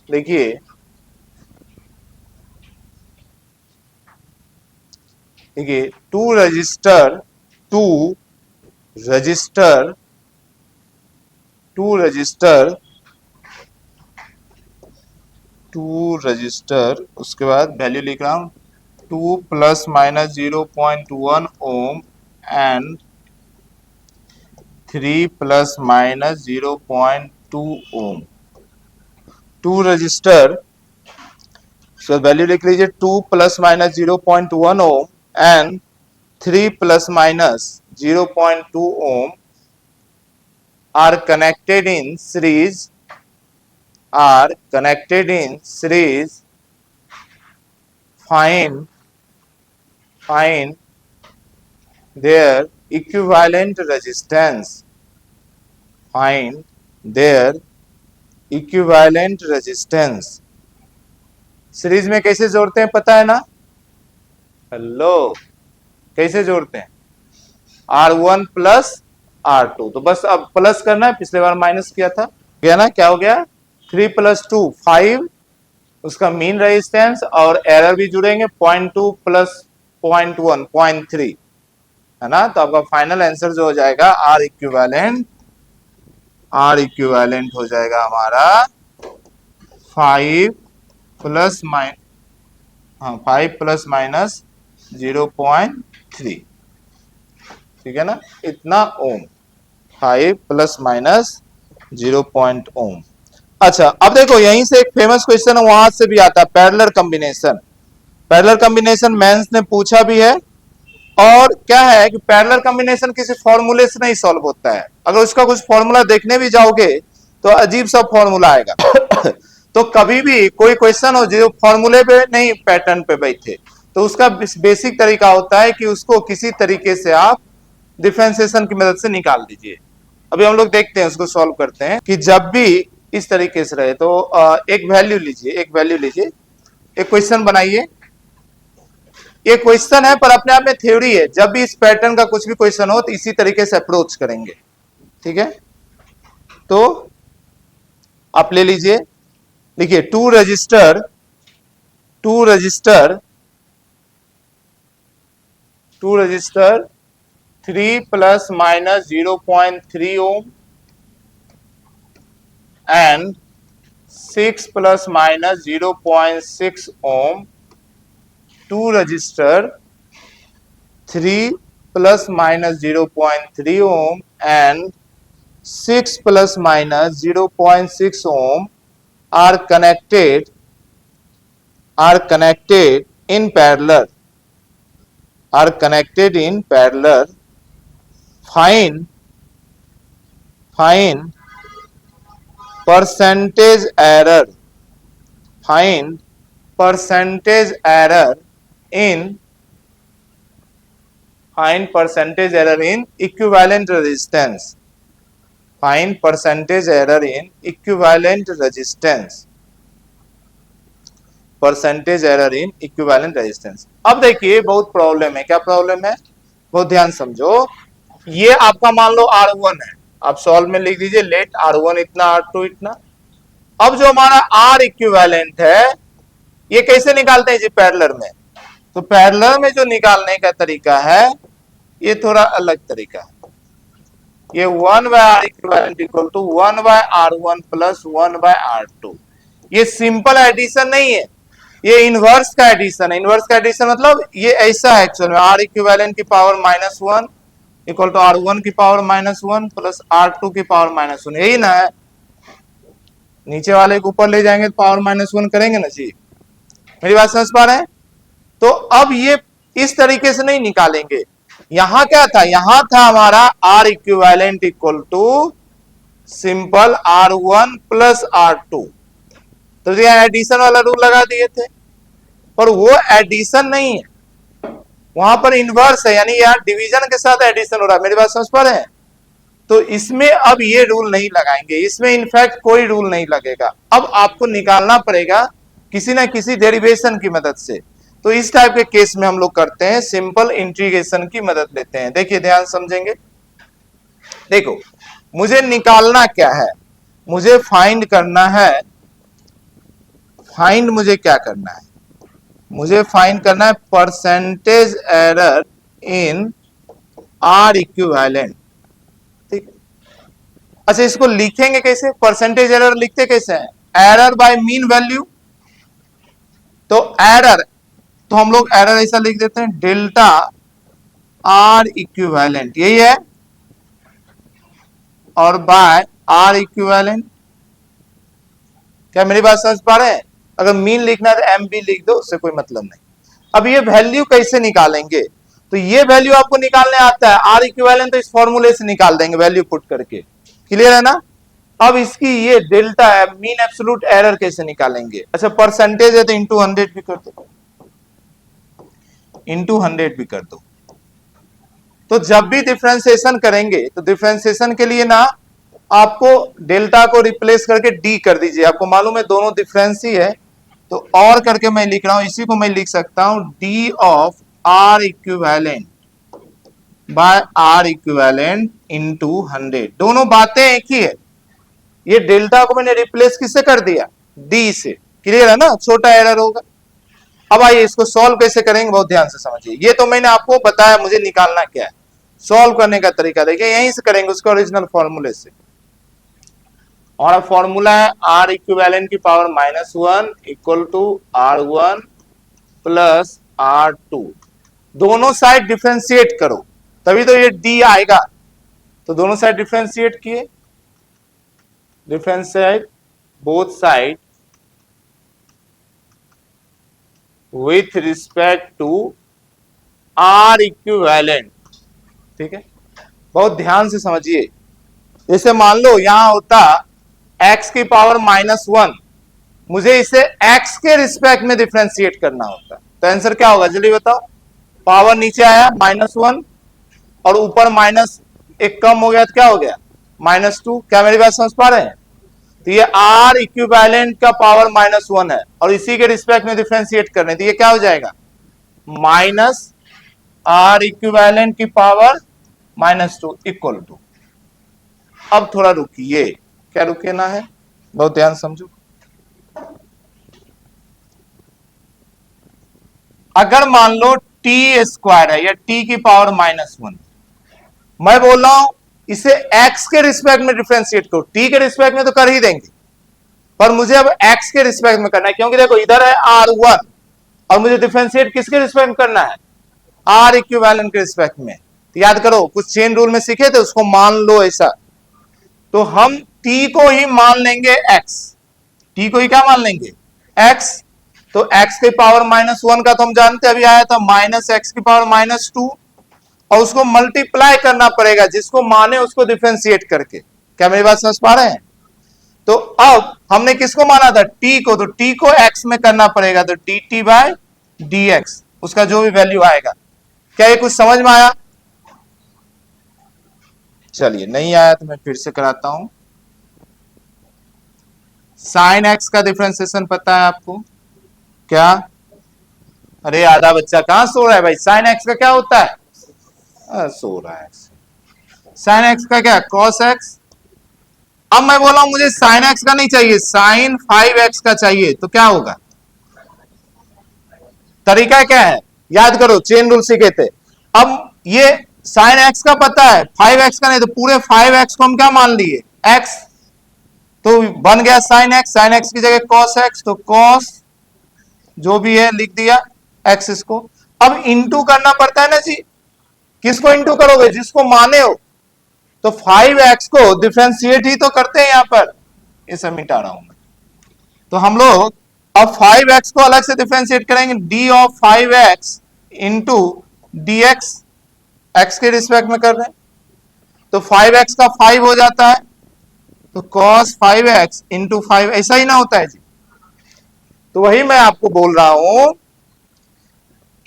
लिखिए, देखिए two resistor two resistor two resistor two resistor, उसके बाद वैल्यू लिख रहा हूं 2 plus minus 0.1 ohm and 3 plus minus 0.2 ohm. Two resistor, so value लिख लीजिए 2 plus minus 0.1 ohm and 3 plus minus 0.2 ohm are connected in series find their equivalent resistance, find their equivalent resistance। Series में कैसे जोड़ते हैं पता है ना, हेलो, कैसे जोड़ते हैं, R1 प्लस R2। तो बस अब प्लस करना है, पिछले बार माइनस किया था, गया ना, क्या हो गया 3 प्लस 2 5, उसका मीन रेजिस्टेंस और एरर भी जुड़ेंगे 0.2 प्लस 0.1 0.3 है ना। तो आपका फाइनल आंसर जो हो जाएगा R इक्विवेलेंट हो जाएगा हमारा 5 प्लस माइनस 0.3। ठीक है ना, इतना ओम, 5 प्लस माइनस 0 ओम। अच्छा अब देखो यहीं से एक फेमस क्वेश्चन है, वहां से भी आता है parallel combination. Parallel combination mains ने पूछा भी है, और क्या है कि पैरेलल कॉम्बिनेशन किसी फॉर्मूले से नहीं सॉल्व होता है, अगर उसका कुछ फॉर्मूला देखने भी जाओगे तो अजीब सा फॉर्मूला आएगा। तो कभी भी कोई क्वेश्चन हो जो फॉर्मूले पे नहीं पैटर्न पे बैठे, तो उसका बेसिक तरीका होता है कि उसको किसी तरीके से आप डिफरेंशिएशन की मदद से निकाल दीजिए। अभी हम लोग देखते हैं, उसको सॉल्व करते हैं कि जब भी इस तरीके से रहे तो एक वैल्यू लीजिए, एक क्वेश्चन बनाइए। ये क्वेश्चन है पर अपने आप में थ्योरी है, जब भी इस पैटर्न का कुछ भी क्वेश्चन हो तो इसी तरीके से अप्रोच करेंगे। ठीक है, तो आप ले लीजिए, देखिए two resistor 3 plus minus 0.3 ohm and 6 plus minus 0.6 ohm, 2 resistor 3 plus minus 0.3 ohm and 6 plus minus 0.6 ohm are connected in parallel, find percentage error, find percentage error in equivalent resistance, find percentage error in equivalent resistance, percentage error in equivalent resistance. अब देखिए बहुत प्रॉब्लम है, क्या प्रॉब्लम है, बहुत ध्यान समझो। ये आपका मान लो R1 है, आप सॉल्व में लिख दीजिए लेट R1 इतना R2 इतना। अब जो हमारा R इक्विवेलेंट है ये कैसे निकालते हैं जी, पैरेलल में। तो पैरेलल में जो निकालने का तरीका है ये थोड़ा अलग तरीका है। ये 1/R equivalent equal to 1/R1 plus 1/R2। ये सिंपल एडिशन नहीं है, ये इनवर्स का एडिशन है। इनवर्स का एडिशन मतलब ये ऐसा है एक्चुअल में, R इक्विवेलेंट की पावर -1 इक्वल टू R1 की पावर -1 प्लस R2 की पावर -1, यही ना है। नीचे वाले को ऊपर ले जाएंगे तो पावर -1 करेंगे ना जी, मेरी बात समझ पा रहे हैं। तो अब ये इस तरीके से नहीं निकालेंगे। यहां क्या था, यहां था हमारा R equivalent equal to simple R1 plus R2, तो यहां एडिशन वाला रूल लगा दिए थे, पर वो एडिशन नहीं है, वहां पर इनवर्स है, यानी यहां डिवीजन के साथ एडिशन हो रहा है। मेरी बात समझ पा रहे हैं। तो इसमें अब ये रूल नहीं लगाएंगे, इसमें इनफैक्ट कोई रूल नहीं लगेगा। अब आपको निकालना पड़ेगा किसी ना किसी डेरिवेशन की मदद से। तो इस टाइप के केस में हम लोग करते हैं सिंपल इंटीग्रेशन की मदद लेते हैं। देखिए ध्यान समझेंगे, देखो मुझे निकालना क्या है, मुझे फाइंड करना है, फाइंड मुझे क्या करना है, मुझे फाइंड करना है percentage error in R equivalent. ठीक, अच्छा इसको लिखेंगे कैसे, परसेंटेज एरर लिखते कैसे हैं, एरर बाय मीन वैल्यू। तो एरर, तो हम लोग एरर ऐसा लिख देते हैं डेल्टा R इक्विवेलेंट, यही है, और बाय R इक्विवेलेंट। क्या मेरी बात समझ पा रहे हैं। अगर मीन लिखना है तो एम भी लिख दो, उससे कोई मतलब नहीं। अब ये वैल्यू कैसे निकालेंगे, तो ये वैल्यू आपको निकालने आता है, R इक्विवेलेंट तो इस फॉर्मूले से निकाल देंगे वैल्यू पुट करके, क्लियर है ना। अब इसकी ये डेल्टा है, मीन एब्सोल्यूट एरर कैसे निकालेंगे। अच्छा परसेंटेज है तो इंटू 100 भी कर दो, इंटू 100 भी कर दो। तो जब भी डिफरेंशिएशन करेंगे तो डिफरेंशिएशन के लिए ना आपको डेल्टा को रिप्लेस करके डी कर दीजिए। आपको मालूम है दोनों डिफरेंस ही है, तो और करके मैं लिख रहा हूं, इसी को मैं लिख सकता हूं D of R equivalent by R equivalent into 100। दोनों बातें एक ही है। ये डेल्टा को मैंने रिप्लेस किससे कर दिया, डी से, क्लियर है ना, छोटा एरर होगा। अब आइए इसको सॉल्व कैसे करेंगे, बहुत ध्यान से समझिए। ये तो मैंने आपको बताया मुझे निकालना क्या है, सॉल्व करने का तरीका देखिए, यहीं से करेंगे उसके ओरिजिनल फॉर्मूले से। और फॉर्मूला है R इक्विवेलेंट की power -1 equal to R1 plus R2। दोनों साइड डिफरेंशिएट करो तभी तो ये D आएगा। तो दोनों साइड डिफरेंशिएट किए, differentiate both side with respect to R equivalent. ठीक है, बहुत ध्यान से समझिए। जैसे मान लो यहां होता x की पावर -1, मुझे इसे x के रिस्पेक्ट में डिफरेंशिएट करना होता, तो आंसर क्या होगा जल्दी बताओ। पावर नीचे आया -1 और ऊपर माइनस एक कम हो गया तो क्या हो गया -2। क्या मेरी बात समझ पा रहे हैं। तो ये R इक्विवेलेंट का पावर -1 है और इसी के रिस्पेक्ट में डिफरेंशिएट करने, तो ये क्या हो जाएगा -R इक्विवेलेंट की पावर -2 इक्वल टू। अब थोड़ा रुकिए, क्या रुके ना है, बहुत ध्यान समझो। अगर मान लो t स्क्वायर है या t की पावर -1, मैं बोल रहा हूं इसे x के रिस्पेक्ट में डिफरेंशिएट करो। t के रिस्पेक्ट में तो कर ही देंगे, पर मुझे अब x के रिस्पेक्ट में करना है, क्योंकि देखो इधर है R1 और मुझे डिफरेंशिएट किसके रिस्पेक्ट में करना है, R इक्विवेलेंट के रिस्पेक्ट में। तो याद करो कुछ चेन रूल में सीखे थे, उसको मान लो ऐसा। तो हम t को ही मान लेंगे x, टी को ही क्या मान लेंगे, एक्स। तो x की पावर -1 का तो हम जानते अभी आया था -x की पावर -2, और उसको मल्टीप्लाई करना पड़ेगा, जिसको माने उसको डिफरेंशिएट करके। क्या मेरी बात समझ पा रहे हैं? तो अब हमने किसको माना था, t को, तो t को x में करना पड़ेगा, तो dt बाय dx, उसका जो भी वैल्यू आएगा। क्या ये कुछ समझ में आया? चलिए, नहीं आया तो मैं फिर से कराता हूं। साइन x का डिफरेंशिएशन पता है आपको क्या? अरे आधा बच्चा कहां सो रहा है भाई, साइन x का क्या होता है? सो रहा है। साइन x का क्या, कॉस x। अब मैं बोला हूं मुझे साइन x का नहीं चाहिए, साइन 5x का चाहिए, तो क्या होगा? तरीका क्या है, याद करो, चेन रूल सीखे थे। अब ये साइन x का पता है, 5x का नहीं, तो पूरे 5x को हम क्या मान लिए, x। तो बन गया साइन x, साइन x की जगह कॉस x, तो कॉस जो भी है लिख दिया x इसको। अब इंटू करना पड़ता है ना जी, किसको इंटू करोगे, जिसको माने हो। तो 5x को डिफरेंशिएट ही तो करते हैं यहां पर, ये सब मिटा रहा हूं मैं। तो हम लोग अब 5x को अलग से डिफरेंशिएट करेंगे, d of 5x into dx, x के रिस्पेक्ट में कर रहे हैं, तो 5x का 5 हो जाता है, तो cos 5x इंटू 5, ऐसा ही ना होता है जी। तो वही मैं आपको बोल रहा हूं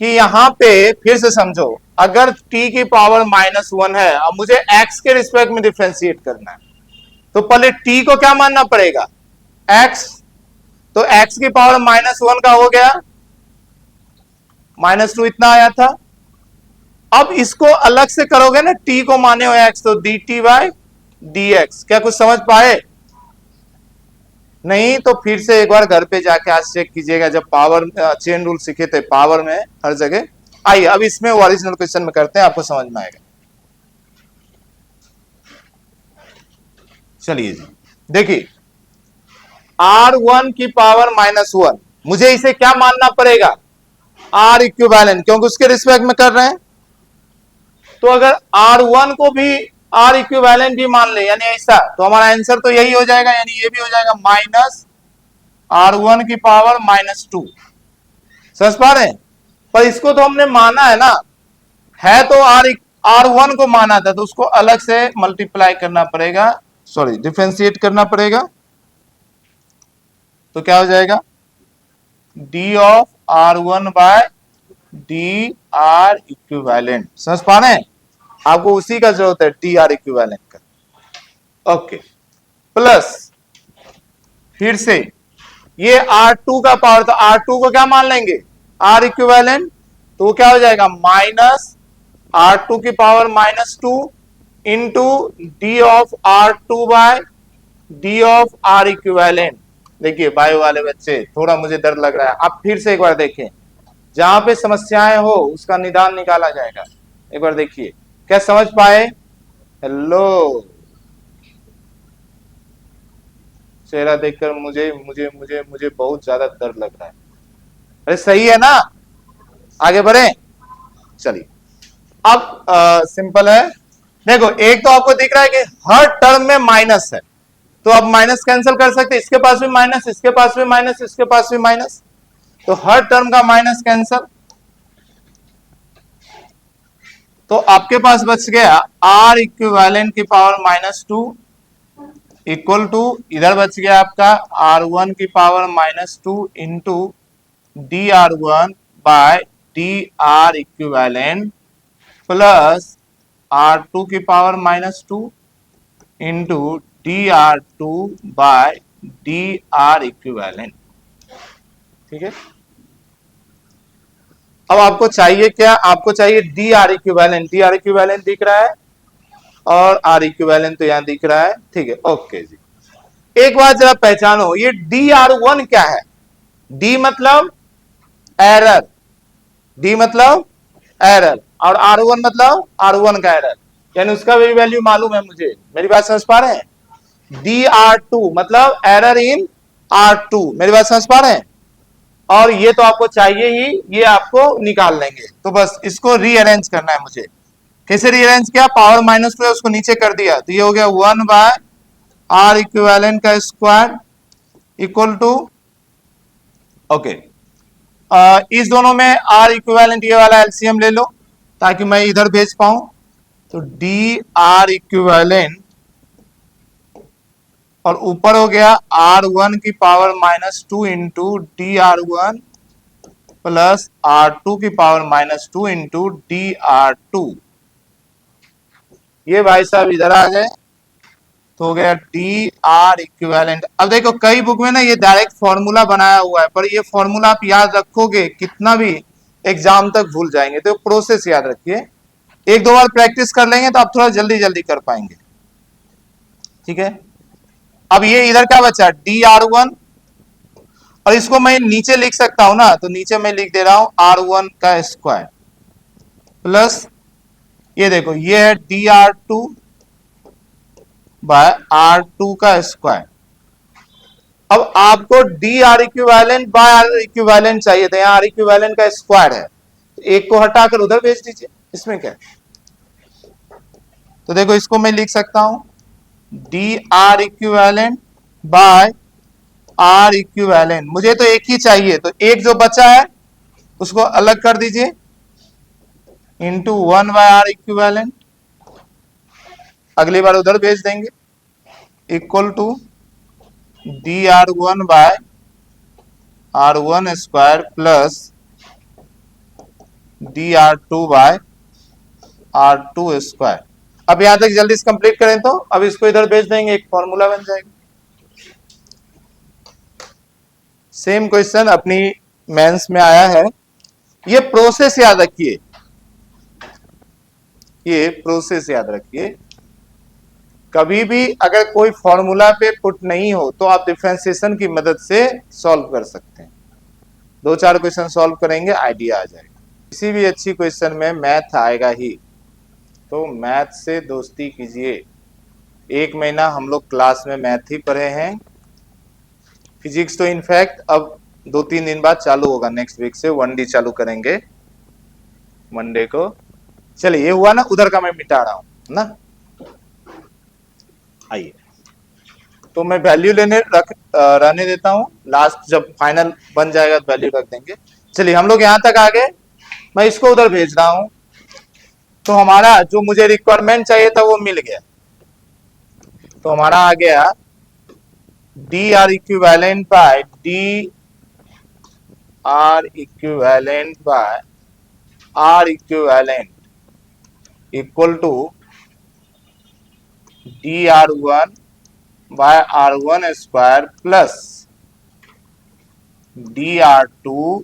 कि यहां पे फिर से समझो, अगर t की पावर -1 है, अब मुझे x के रिस्पेक्ट में डिफरेंशिएट करना है, तो पहले t को क्या मानना पड़ेगा, x। तो x की पावर -1 का हो गया, -2 इतना आया था। अब इसको अलग से करोगे ना, t को माने हो x, तो dt बाय dx। क्या कुछ समझ पाए? नहीं तो फिर से एक बार घर पे जाके आज चेक कीजिएगा, जब पावर चेन रूल सीखे थे पावर में हर जगह। आइए अब इसमें ओरिजिनल क्वेश्चन में करते हैं, आपको समझ में आएगा। चलिए जी, देखिए R1 की पावर -1, मुझे इसे क्या मानना पड़ेगा, R इक्विवेलेंट, क्योंकि उसके रिस्पेक्ट में कर रहे हैं। तो अगर R1 को भी R इक्विवेलेंट ही मान ले, यानी ऐसा, तो हमारा आंसर तो यही हो जाएगा, यानी ये भी हो जाएगा -R1 की पावर -2। समझ पा रहे हैं? पर इसको तो हमने माना है ना, है तो R1 को माना था, तो उसको अलग से मल्टीप्लाई करना पड़ेगा, सॉरी डिफरेंशिएट करना पड़ेगा। तो क्या हो जाएगा, d of R1 by D R equivalent. समझ पा रहे हैं? आपको उसी का जरूरत है, डी आर इक्विवेलेंट का। ओके, प्लस फिर से ये R2 का पावर, तो R2 को क्या मान लेंगे, R इक्विवेलेंट, तो क्या हो जाएगा, -R2 की power -2 into D of R2 by D of R equivalent. देखिए बायो वाले बच्चे, थोड़ा मुझे डर लग रहा है, आप फिर से एक बार देखें, जहां पे समस्याएं हो उसका निदान निकाला जाएगा। एक बार देखिए, क्या समझ पाए? हेलो, चेहरा देखकर मुझे मुझे मुझे मुझे बहुत ज्यादा डर लग रहा है। अरे सही है ना, आगे बढ़े। चलिए अब सिंपल है, देखो एक तो आपको दिख रहा है कि हर टर्म में माइनस है, तो अब माइनस कैंसिल कर सकते, इसके पास भी माइनस, इसके पास भी माइनस, इसके पास भी माइनस, तो हर टर्म का माइनस कैंसिल। तो आपके पास बच गया R इक्विवेलेंट की पावर -2 इक्वल टू, इधर बच गया आपका R1 की power -2 into DR1 by DR equivalent plus R2 की power -2 into DR2 by DR equivalent. ठीक है, अब आपको चाहिए क्या, आपको चाहिए D R equivalent. D R equivalent दिख रहा है और आर इक्विवेलेंट तो यहां दिख रहा है। ठीक है, ओके जी। एक बात जरा पहचानो, ये DR1 क्या है, डी मतलब एरर, डी मतलब एरर, और R1 मतलब R1 का एरर, यानी उसका भी वैल्यू मालूम है मुझे। मेरी बात समझ पा रहे हैं? DR2 मतलब एरर इन R2। मेरी बात समझ पा रहे हैं? और ये तो आपको चाहिए ही, ये आपको निकाल लेंगे, तो बस इसको रीअरेंज करना है मुझे। कैसे रीअरेंज किया, पावर -2 है उसको नीचे कर दिया, तो ये हो गया 1 बाय R इक्विवेलेंट का स्क्वायर इक्वल टू, ओके, इस दोनों में आर इक्विवेलेंट ये वाला एलसीएम ले लो ताकि मैं इधर भेज पाऊं। तो डी आर इक्विवेलेंट और ऊपर हो गया R1 की power -2 into D R one plus R2 की power -2 into D R two. ये भाई साहब इधर आ गए तो हो गया डी आर इक्विवेलेंट। अब देखो कई बुक में ना ये डायरेक्ट फॉर्मूला बनाया हुआ है, पर ये फॉर्मूला आप याद रखोगे कितना भी एग्जाम तक भूल जाएंगे, तो प्रोसेस याद रखिए। एक दो बार प्रैक्टिस कर लेंगे तो आप थोड़ा जल्दी जल्दी कर पाएंगे, ठीक है। अब ये इधर क्या बचा, डी आर वन, और इसको मैं नीचे लिख सकता हूं ना, तो नीचे मैं लिख दे रहा हूं R1 का स्क्वायर प्लस ये देखो ये है D R two bye R2 का स्क्वायर। अब आपको D R equivalent by R equivalent चाहिए था, यहां आर इक्विवेलेंट का स्क्वायर है, तो एक को हटाकर उधर भेज दीजिए, इसमें क्या है। तो देखो इसको मैं लिख सकता हूं D R equivalent by R equivalent. मुझे तो एक ही चाहिए, तो एक जो बचा है उसको अलग कर दीजिए इंटू 1 बाय आर इक्विवेलेंट, अगली बार उधर भेज देंगे, equal to D R one by R one square plus D R two by R two square. अब यहां तक जल्दी से कंप्लीट करें तो अब इसको इधर भेज देंगे, एक फॉर्मूला बन जाएगा। सेम क्वेश्चन अपनी मेंस में आया है, ये प्रोसेस याद रखिए, ये प्रोसेस याद रखिए। कभी भी अगर कोई फॉर्मूला पे पुट नहीं हो तो आप डिफरेंशिएशन की मदद से सॉल्व कर सकते हैं। दो चार क्वेश्चन सॉल्व करेंगे, आइडिया आ जाएगा। किसी भी अच्छी क्वेश्चन में मैथ आएगा ही, तो मैथ से दोस्ती कीजिए। एक महीना हम लोग क्लास में मैथ ही पढ़े हैं, फिजिक्स तो इनफैक्ट अब 2-3 दिन बाद चालू होगा, नेक्स्ट वीक से 1D चालू करेंगे मंडे को। चलिए ये हुआ ना, उधर का मैं मिटा रहा हूं ना। आइए, तो मैं वैल्यू रहने देता हूं, लास्ट जब फाइनल बन जाएगा तो वैल्यू रख देंगे। चलिए हम लोग यहां तक आ गए, मैं इसको उधर भेज रहा हूं, तो हमारा जो मुझे रिक्वायरमेंट चाहिए था वो मिल गया। तो हमारा आ गया D R equivalent by D R equivalent by R equivalent equal to D R one by R one square plus D R two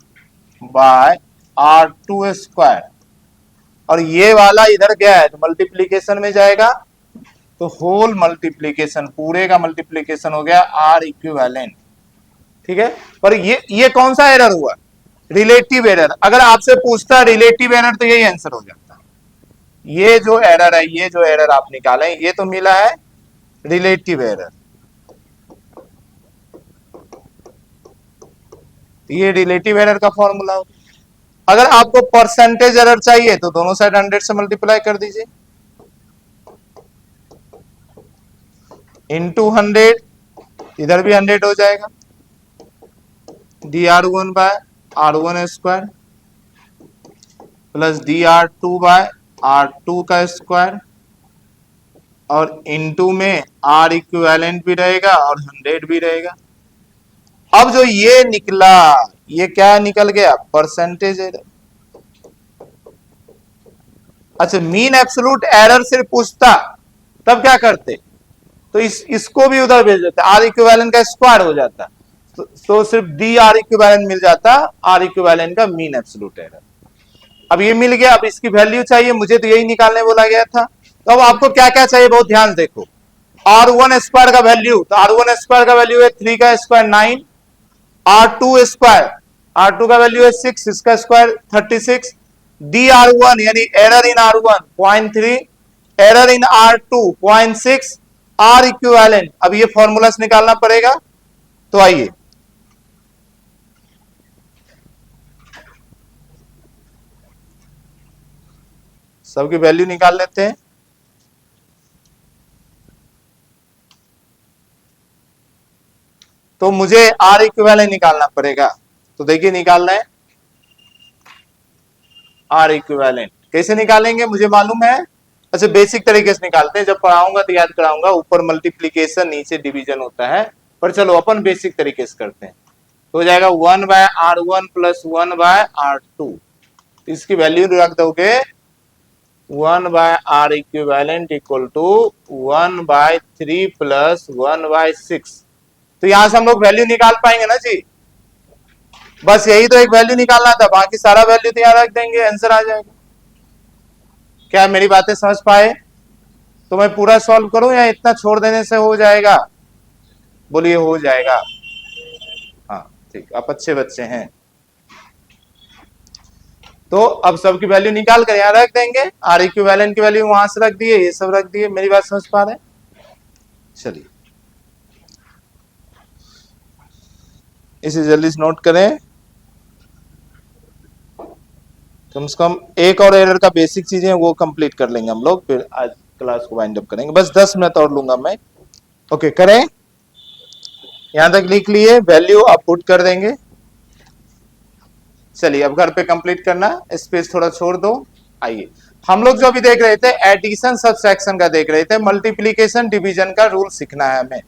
by R two square. और ये वाला इधर गया है तो मल्टीप्लीकेशन में जाएगा, तो होल मल्टीप्लीकेशन, पूरे का मल्टीप्लीकेशन हो गया आर इक्विवेलेंट, ठीक है। पर ये कौन सा एरर हुआ, रिलेटिव एरर। अगर आपसे पूछता रिलेटिव एरर तो यही आंसर हो जाता। ये जो एरर है, ये जो एरर आप निकालें, ये तो मिला है रिलेटिव एरर, ये रिलेटिव एरर का फॉर्मूला हो। अगर आपको परसेंटेज एरर चाहिए तो दोनों साइड 100 से मल्टीप्लाई कर दीजिए, इंटू 100, इधर भी 100 हो जाएगा, D R one by R one square plus D R two by R two का स्क्वायर, और इंटू में आर इक्विवेलेंट भी रहेगा और 100 भी रहेगा। अब जो ये निकला, ये क्या निकल गया, परसेंटेज एरर। अच्छा, मीन एब्सोल्यूट एरर सिर्फ पूछता तब क्या करते, तो इसको भी उधर भेज देते, आर इक्विवेलेंट का स्क्वायर हो जाता, तो सिर्फ डी आर इक्विवेलेंट मिल जाता, आर इक्विवेलेंट का मीन एब्सोल्यूट एरर। अब ये मिल गया, अब इसकी वैल्यू चाहिए, मुझे तो यही निकालने बोला गया था। तो अब आपको क्या क्या चाहिए, बहुत ध्यान देखो। आर वन स्क्वायर का वैल्यू, तो आर वन स्क्वायर का वैल्यू है 3 का square 9, R two square, R two का वैल्यू है 6, इसका स्क्वायर 36, डी आर वन यानी error in R one 0.3, error in R two 0.6, R equivalent. अब ये फॉर्मूला से निकालना पड़ेगा, तो आइए सबकी वैल्यू निकाल लेते हैं। तो मुझे आर इक्विवेलेंट निकालना पड़ेगा। तो देखिए निकालना है आर इक्विवेलेंट। कैसे निकालेंगे मुझे मालूम है। अच्छा बेसिक तरीके से निकालते हैं, जब पढ़ाऊंगा तो याद कराऊंगा, ऊपर मल्टीप्लीकेशन नीचे डिवीजन होता है, पर चलो अपन बेसिक तरीके से करते हैं। तो हो जाएगा 1/R1 प्लस 1/R2, इसकी वैल्यू रख दोगे 1/R equivalent equal to 1/3 plus 1/6। तो यहां से हम लोग वैल्यू निकाल पाएंगे ना जी। बस यही तो एक वैल्यू निकालना था, बाकी सारा वैल्यू तो यहां रख देंगे, आंसर आ जाएगा। क्या मेरी बातें समझ पाए? तो मैं पूरा सॉल्व करूं या इतना छोड़ देने से हो जाएगा? बोलिए हो जाएगा। हाँ ठीक, आप अच्छे बच्चे हैं। तो अब सबकी वैल्यू निकाल कर यहां रख देंगे, आर इक्विवेलेंट की वैल्यू वहां से रख दिए, ये सब रख दिए। मेरी बात समझ पा रहे हैं? चलिए इसे जल्दी से नोट करें। कम से कम एक और एरर का बेसिक चीजें वो कंप्लीट कर लेंगे हम लोग, फिर आज क्लास को वाइंड अप करेंगे। बस 10 मिनट और लूंगा मैं। ओके करें, यहां तक लिख लिए, वैल्यू आप पुट कर देंगे। चलिए अब घर पे कंप्लीट करना, स्पेस थोड़ा छोड़ दो। आइए हम लोग जो अभी देख रहे थे एडिशन सब्सट्रैक्शन का देख रहे थे, मल्टीप्लीकेशन डिवीजन का रूल सीखना है हमें।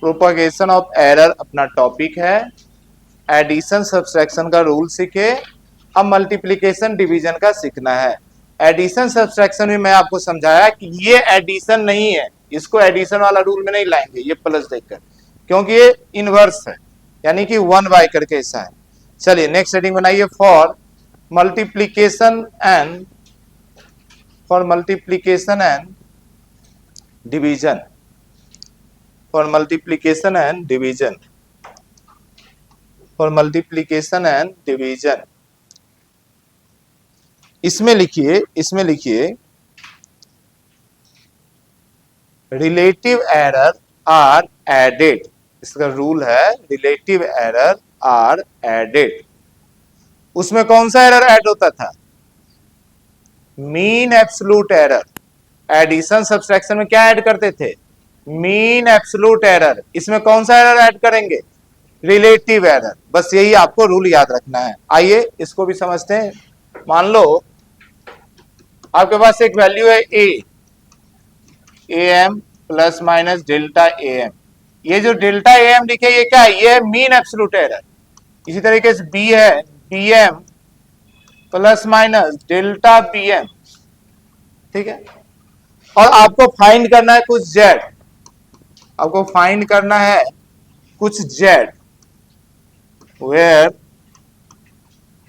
प्रोपगेशन ऑफ एरर अपना टॉपिक है, एडिशन सब्सट्रैक्शन का रूल सीखे, अब मल्टीप्लीकेशन डिवीजन का सीखना है। एडिशन सब्सट्रैक्शन में मैं आपको समझाया कि ये एडिशन नहीं है, इसको एडिशन वाला रूल में नहीं लाएंगे ये प्लस देखकर, क्योंकि ये इनवर्स है, यानी कि 1/, करके ऐसा है। चलिए नेक्स्ट हेडिंग बनाइए, for multiplication and division, for multiplication and division. इसमें लिखिए रिलेटिव एरर आर एडेड। इसका रूल है रिलेटिव एरर आर एडेड। उसमें कौन सा एरर ऐड होता था? Mean absolute error. Addition subtraction में क्या ऐड करते थे? Mean absolute error. इसमें कौन सा एरर ऐड करेंगे? Relative error. बस यही आपको रूल याद रखना है। आइए इसको भी समझते हैं। मान लो आपके पास एक वैल्यू है A M plus minus delta A M. ये जो डेल्टा ए एम लिखे ये क्या है? ये है मीन एब्सोल्यूट एरर। इसी तरीके से बी है B M plus minus delta B M, ठीक है। और आपको फाइंड करना है कुछ जेड, आपको फाइंड करना है कुछ जेड, वेयर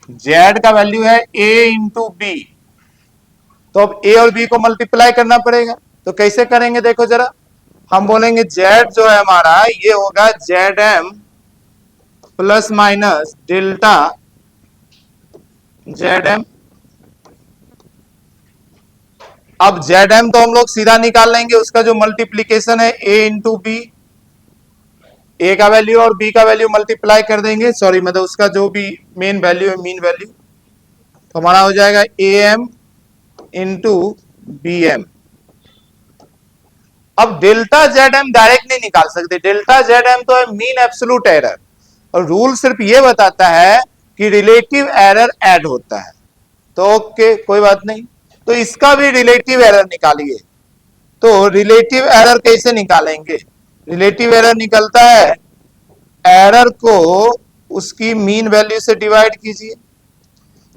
जेड का वैल्यू है ए इंटू बी। तो अब ए और बी को मल्टीप्लाई करना पड़ेगा। तो कैसे करेंगे देखो जरा, हम बोलेंगे जेड जो है हमारा ये होगा Z M plus minus delta Z M. अब जेड एम तो हम लोग सीधा निकाल लेंगे, उसका जो मल्टीप्लीकेशन है ए इंटू बी, ए का वैल्यू और बी का वैल्यू मल्टीप्लाई कर देंगे, सॉरी मतलब उसका जो भी मेन वैल्यू है मीन वैल्यू, तो हमारा हो जाएगा A M into B M. अब डेल्टा जेड एम डायरेक्ट नहीं निकाल सकते, डेल्टा जेड एम तो है मीन एब्सोल्यूट एरर, और रूल सिर्फ ये बताता है कि रिलेटिव एरर ऐड होता है। तो ओके कोई बात नहीं, तो इसका भी रिलेटिव एरर निकालिए। तो रिलेटिव एरर कैसे निकालेंगे? रिलेटिव एरर निकलता है, एरर को उसकी मीन वैल्यू से डिवाइड कीजिए।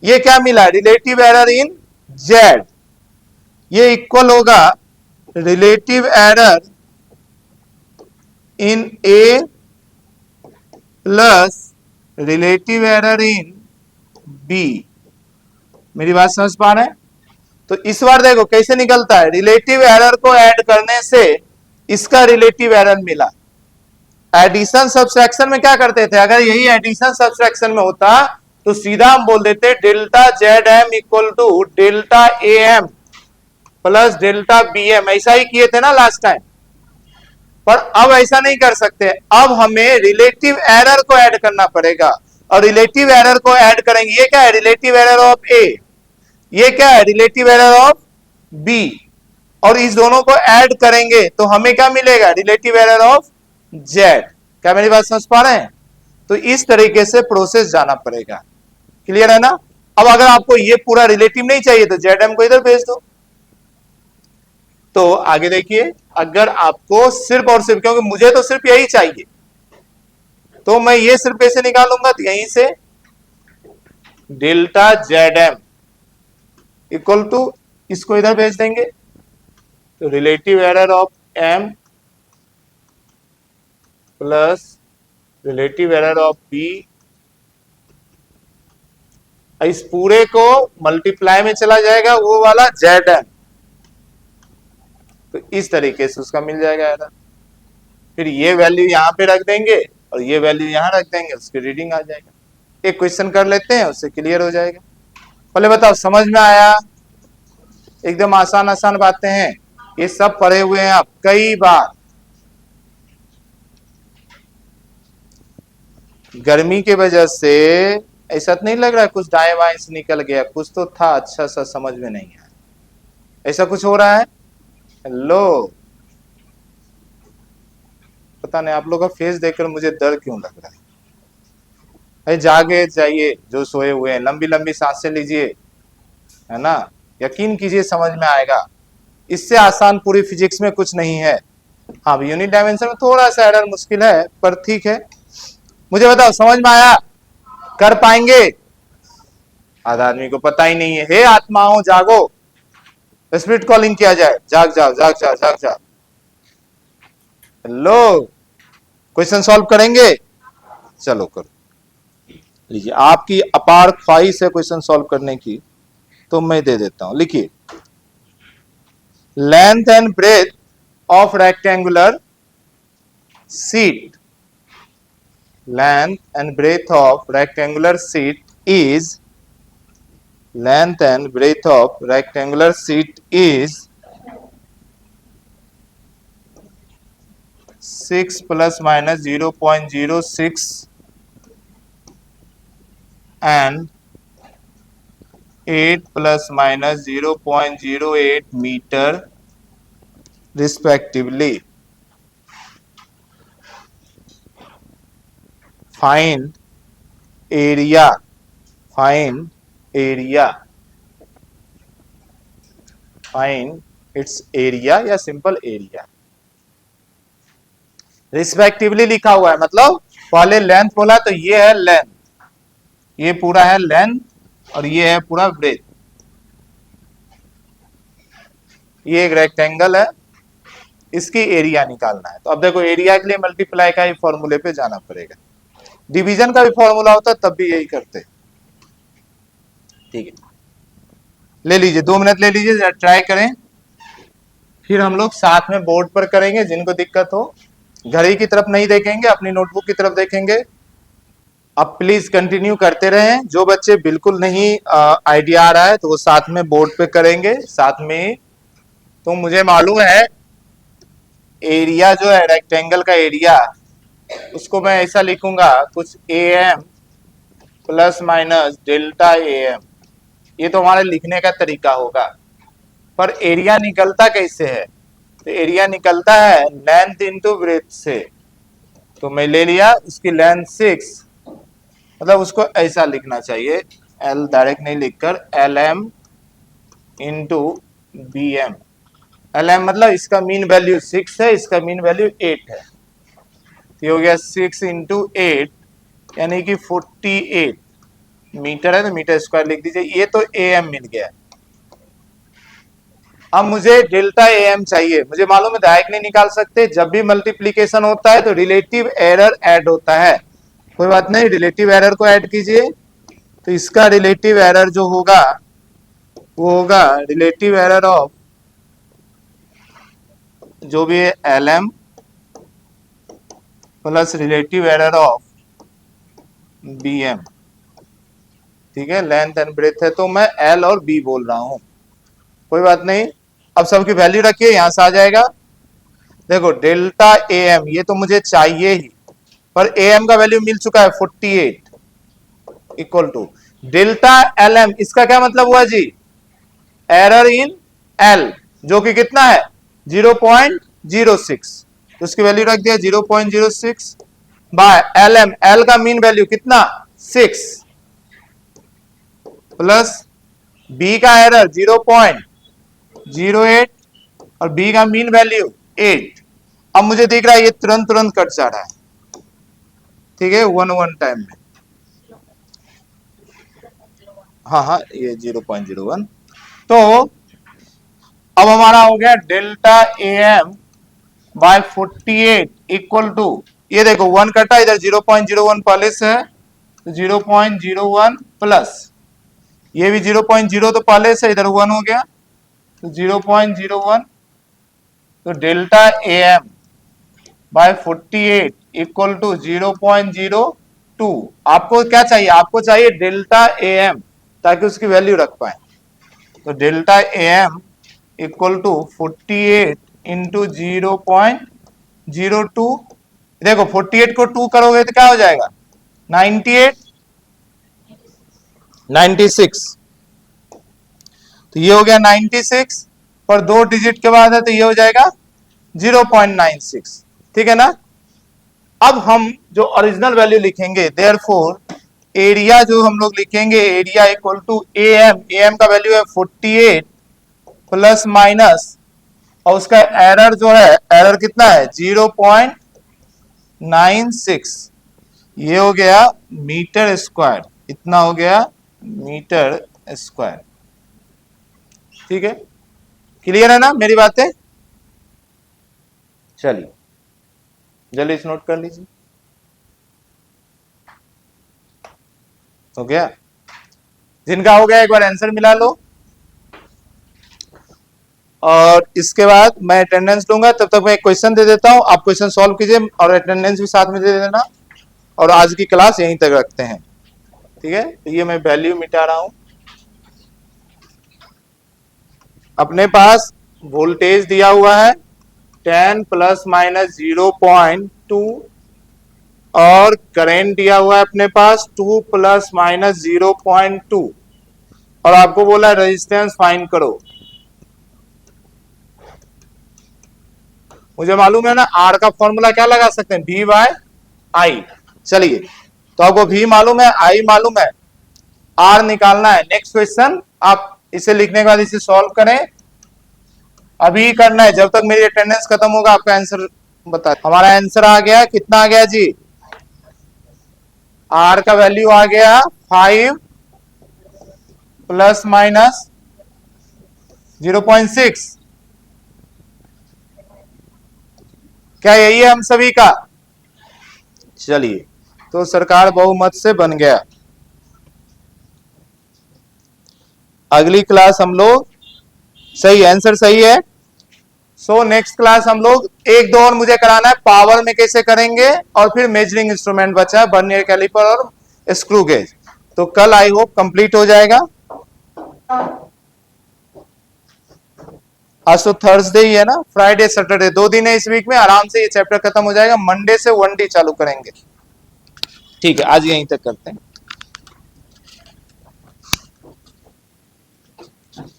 ये क्या मिला? Relative error in Z. ये इक्वल होगा relative error in A plus relative error in B. मेरी बात समझ पा रहे हैं? तो इस बार देखो कैसे निकलता है, रिलेटिव एरर को ऐड करने से इसका रिलेटिव एरर मिला। एडिशन सब्सट्रैक्शन में क्या करते थे, अगर यही एडिशन सब्सट्रैक्शन में होता तो सीधा हम बोल देते delta Z M equal to delta A M plus delta B M. ऐसा ही किए थे ना लास्ट टाइम, पर अब ऐसा नहीं कर सकते। अब हमें रिलेटिव एरर को ऐड करना पड़ेगा, और रिलेटिव एरर को ऐड करेंगे। ये क्या है? Relative error of A. ये क्या है? Relative error of B. और इस दोनों को ऐड करेंगे तो हमें क्या मिलेगा? Relative error of Z. क्या मेरी बात समझ पा रहे हैं? तो इस तरीके से प्रोसेस जाना पड़ेगा। क्लियर है ना? अब अगर आपको ये पूरा रिलेटिव नहीं चाहिए तो जेड को इधर भेज दो। तो आगे देखिए, अगर आपको सिर्फ और सिर्फ, क्योंकि मुझे तो सिर्फ यही चाहिए, तो मैं ये सिर्फ कैसे निकालूंगा, तो यहीं से delta Z M equal to, इसको इधर भेज देंगे, तो relative error of M plus relative error of B, इस पूरे को मल्टीप्लाई में चला जाएगा वो वाला जेड एम, तो इस तरीके से उसका मिल जाएगा एरर। फिर ये वैल्यू यहां पे रख देंगे और ये वैल्यू यहां रख देंगे, उसकी रीडिंग आ जाएगा। एक क्वेश्चन कर लेते हैं, उससे क्लियर हो जाएगा। पहले बताओ, समझ में आया? एकदम आसान आसान बातें हैं, ये सब पढ़े हुए हैं आप कई बार। गर्मी की वजह से ऐसा तो नहीं लग रहा है कुछ दाएं बाएं से निकल गया, कुछ तो था अच्छा सा समझ में नहीं आया, ऐसा कुछ हो रहा है? हेलो, पता नहीं आप लोग का फेस देखकर मुझे डर क्यों लग रहा है। अरे जागे जाइए, जो सोए हुए हैं, लंबी लंबी सांसें लीजिए, है ना? यकीन कीजिए समझ में आएगा। इससे आसान पूरी फिजिक्स में कुछ नहीं है। हाँ, यूनिट डायमेंशन में थोड़ा सा एरर मुश्किल है, पर ठीक है। मुझे बताओ, समझ में आया? कर पाएंगे? आधा आदमी को पता ही नहीं है। हे आत्माओं जागो, स्पिरिट कॉलिंग किया जाए, जाग जाओ जाग जाओ जाग जाओ। हेलो, क्वेश्चन सॉल्व करेंगे? चलो करो, लीजिए, आपकी अपार ख्वाहिश है क्वेश्चन सॉल्व करने की, तो मैं दे देता हूं। लिखिए, length and breadth of rectangular sheet, length and breadth of rectangular sheet is, length and breadth of rectangular sheet is 6 plus minus 0.06 and 8 plus minus 0.08 meter respectively. Find area, find area, find its area या सिंपल एरिया। रिस्पेक्टिवली लिखा हुआ है, मतलब पहले लेंथ बोला तो ये है लेंथ, ये पूरा है लेंथ और ये है पूरा ब्रेथ। ये एक रेक्टेंगल है, इसकी एरिया निकालना है। तो अब देखो, एरिया के लिए मल्टीप्लाई का ही फॉर्मूले पे जाना पड़ेगा। डिवीजन का भी फॉर्मूला होता तब भी यही करते। ठीक है, ले लीजिए, 2 मिनट ले लीजिए, ट्राई करें, फिर हम लोग साथ में बोर्ड पर करेंगे। जिनको दिक्कत हो घड़ी की तरफ नहीं देखेंगे, अपनी नोटबुक की तरफ देखेंगे। अब प्लीज कंटिन्यू करते रहें। जो बच्चे बिल्कुल नहीं आइडिया आ रहा है तो वो साथ में बोर्ड पे करेंगे साथ में। तो मुझे मालूम है एरिया जो है रेक्टेंगल का एरिया, उसको मैं ऐसा लिखूंगा कुछ AM plus minus delta AM। ये तो हमारे लिखने का तरीका होगा, पर एरिया निकलता कैसे है? तो एरिया निकलता है लेंथ इंटू ब्रेथ से। तो मैं ले लिया उसकी लेंथ 6, मतलब उसको ऐसा लिखना चाहिए, L डायरेक्ट नहीं लिखकर LM इंटू BM। LM मतलब इसका मीन वैल्यू 6 है, इसका मीन वैल्यू 8 है, तो हो गया 6 इंटू 8 यानी कि 48 मीटर है, तो मीटर स्क्वायर लिख दीजिए। ये तो AM मिल गया। अब मुझे डेल्टा AM चाहिए। मुझे मालूम है डायरेक्ट नहीं निकाल सकते, जब भी मल्टीप्लीकेशन होता है तो रिलेटिव एरर ऐड होता है। कोई बात नहीं, रिलेटिव एरर को ऐड कीजिए। तो इसका रिलेटिव एरर जो होगा वो होगा रिलेटिव एरर ऑफ जो भी है LM plus relative error of BM। ठीक है, लेंथ एंड ब्रेथ है तो मैं L और B बोल रहा हूं, कोई बात नहीं। अब सबकी वैल्यू रखिए, यहां से आ जाएगा। देखो डेल्टा AM ये तो मुझे चाहिए ही, पर AM का वैल्यू मिल चुका है 48 इक्वल टू डेल्टा LM। इसका क्या मतलब हुआ जी? एरर इन L जो कि कितना है 0.06, तो उसकी वैल्यू रख दिया 0.06 बाय एल एम, एल का मीन वैल्यू कितना 6 प्लस बी का एरर 0.08 और बी का मीन वैल्यू 8। अब मुझे दिख रहा है ये तुरंत तुरंत कट जा रहा है, ठीक है, 1 टाइम में। हाँ ये 0.01। तो अब हमारा हो गया delta A M by 48 equal to, ये देखो 1 कटा, इधर 0.01 पहले से है, तो 0.01 प्लस ये भी 0.0 तो पहले से, इधर 1 हो गया, तो 0.01, तो delta A M by 48 equal to 0.02। आपको क्या चाहिए, आपको चाहिए डेल्टा ए एम, ताकि उसकी वैल्यू रख पाए। तो delta A M equal to 48 into 0.02। देखो 48 को 2 करोगे तो क्या हो जाएगा 98, 96, तो ये हो गया 96, पर 2 डिजिट के बाद है तो ये हो जाएगा 0.96, ठीक है ना। अब हम जो ओरिजिनल वैल्यू लिखेंगे, देयरफॉर एरिया जो हम लोग लिखेंगे, area equal to A M, A M का वैल्यू है 48 प्लस माइनस, और उसका एरर जो है, एरर कितना है 0.96, ये हो गया मीटर स्क्वायर, इतना हो गया मीटर स्क्वायर, ठीक है। क्लियर है ना मेरी बातें? चलिए जल्दी इस नोट कर लीजिए, हो गया। जिनका हो गया एक बार आंसर मिला लो, और इसके बाद मैं अटेंडेंस लूंगा, तब तक मैं एक क्वेश्चन दे देता हूं, आप क्वेश्चन सॉल्व कीजिए और अटेंडेंस भी साथ में दे देना, और आज की क्लास यहीं तक रखते हैं, ठीक है। तो ये मैं वैल्यू मिटा रहा हूं। अपने पास वोल्टेज दिया हुआ है 10 प्लस माइनस 0.2, और करंट दिया हुआ है अपने पास 2 प्लस माइनस 0.2, और आपको बोला है रेजिस्टेंस फाइंड करो। मुझे मालूम है ना, आर का फॉर्मूला क्या लगा सकते हैं, V बाय आई। चलिए, तो आपको V मालूम है, I मालूम है, R निकालना है। नेक्स्ट क्वेश्चन, आप इसे लिखने के बाद इसे सॉल्व करें, अभी करना है, जब तक मेरी अटेंडेंस खत्म होगा आपका आंसर बता। हमारा आंसर आ गया, कितना आ गया जी, R का वैल्यू आ गया 5 प्लस माइनस 0.6, क्या यही है हम सभी का? चलिए, तो सरकार बहुमत से बन गया। अगली क्लास हम लोग, सही आंसर सही है। सो नेक्स्ट क्लास हम लोग 1-2 और मुझे कराना है, पावर में कैसे करेंगे, और फिर मेजरिंग इंस्ट्रूमेंट बचा है, वर्नियर कैलिपर और स्क्रू गेज। तो कल आई होप कंप्लीट हो जाएगा। आज तो थर्सडे ही है ना, फ्राइडे सैटरडे 2 दिन है इस वीक में, आराम से ये चैप्टर खत्म हो जाएगा। मंडे से 1D चालू करेंगे, ठीक है। आज यहीं तक करते हैं।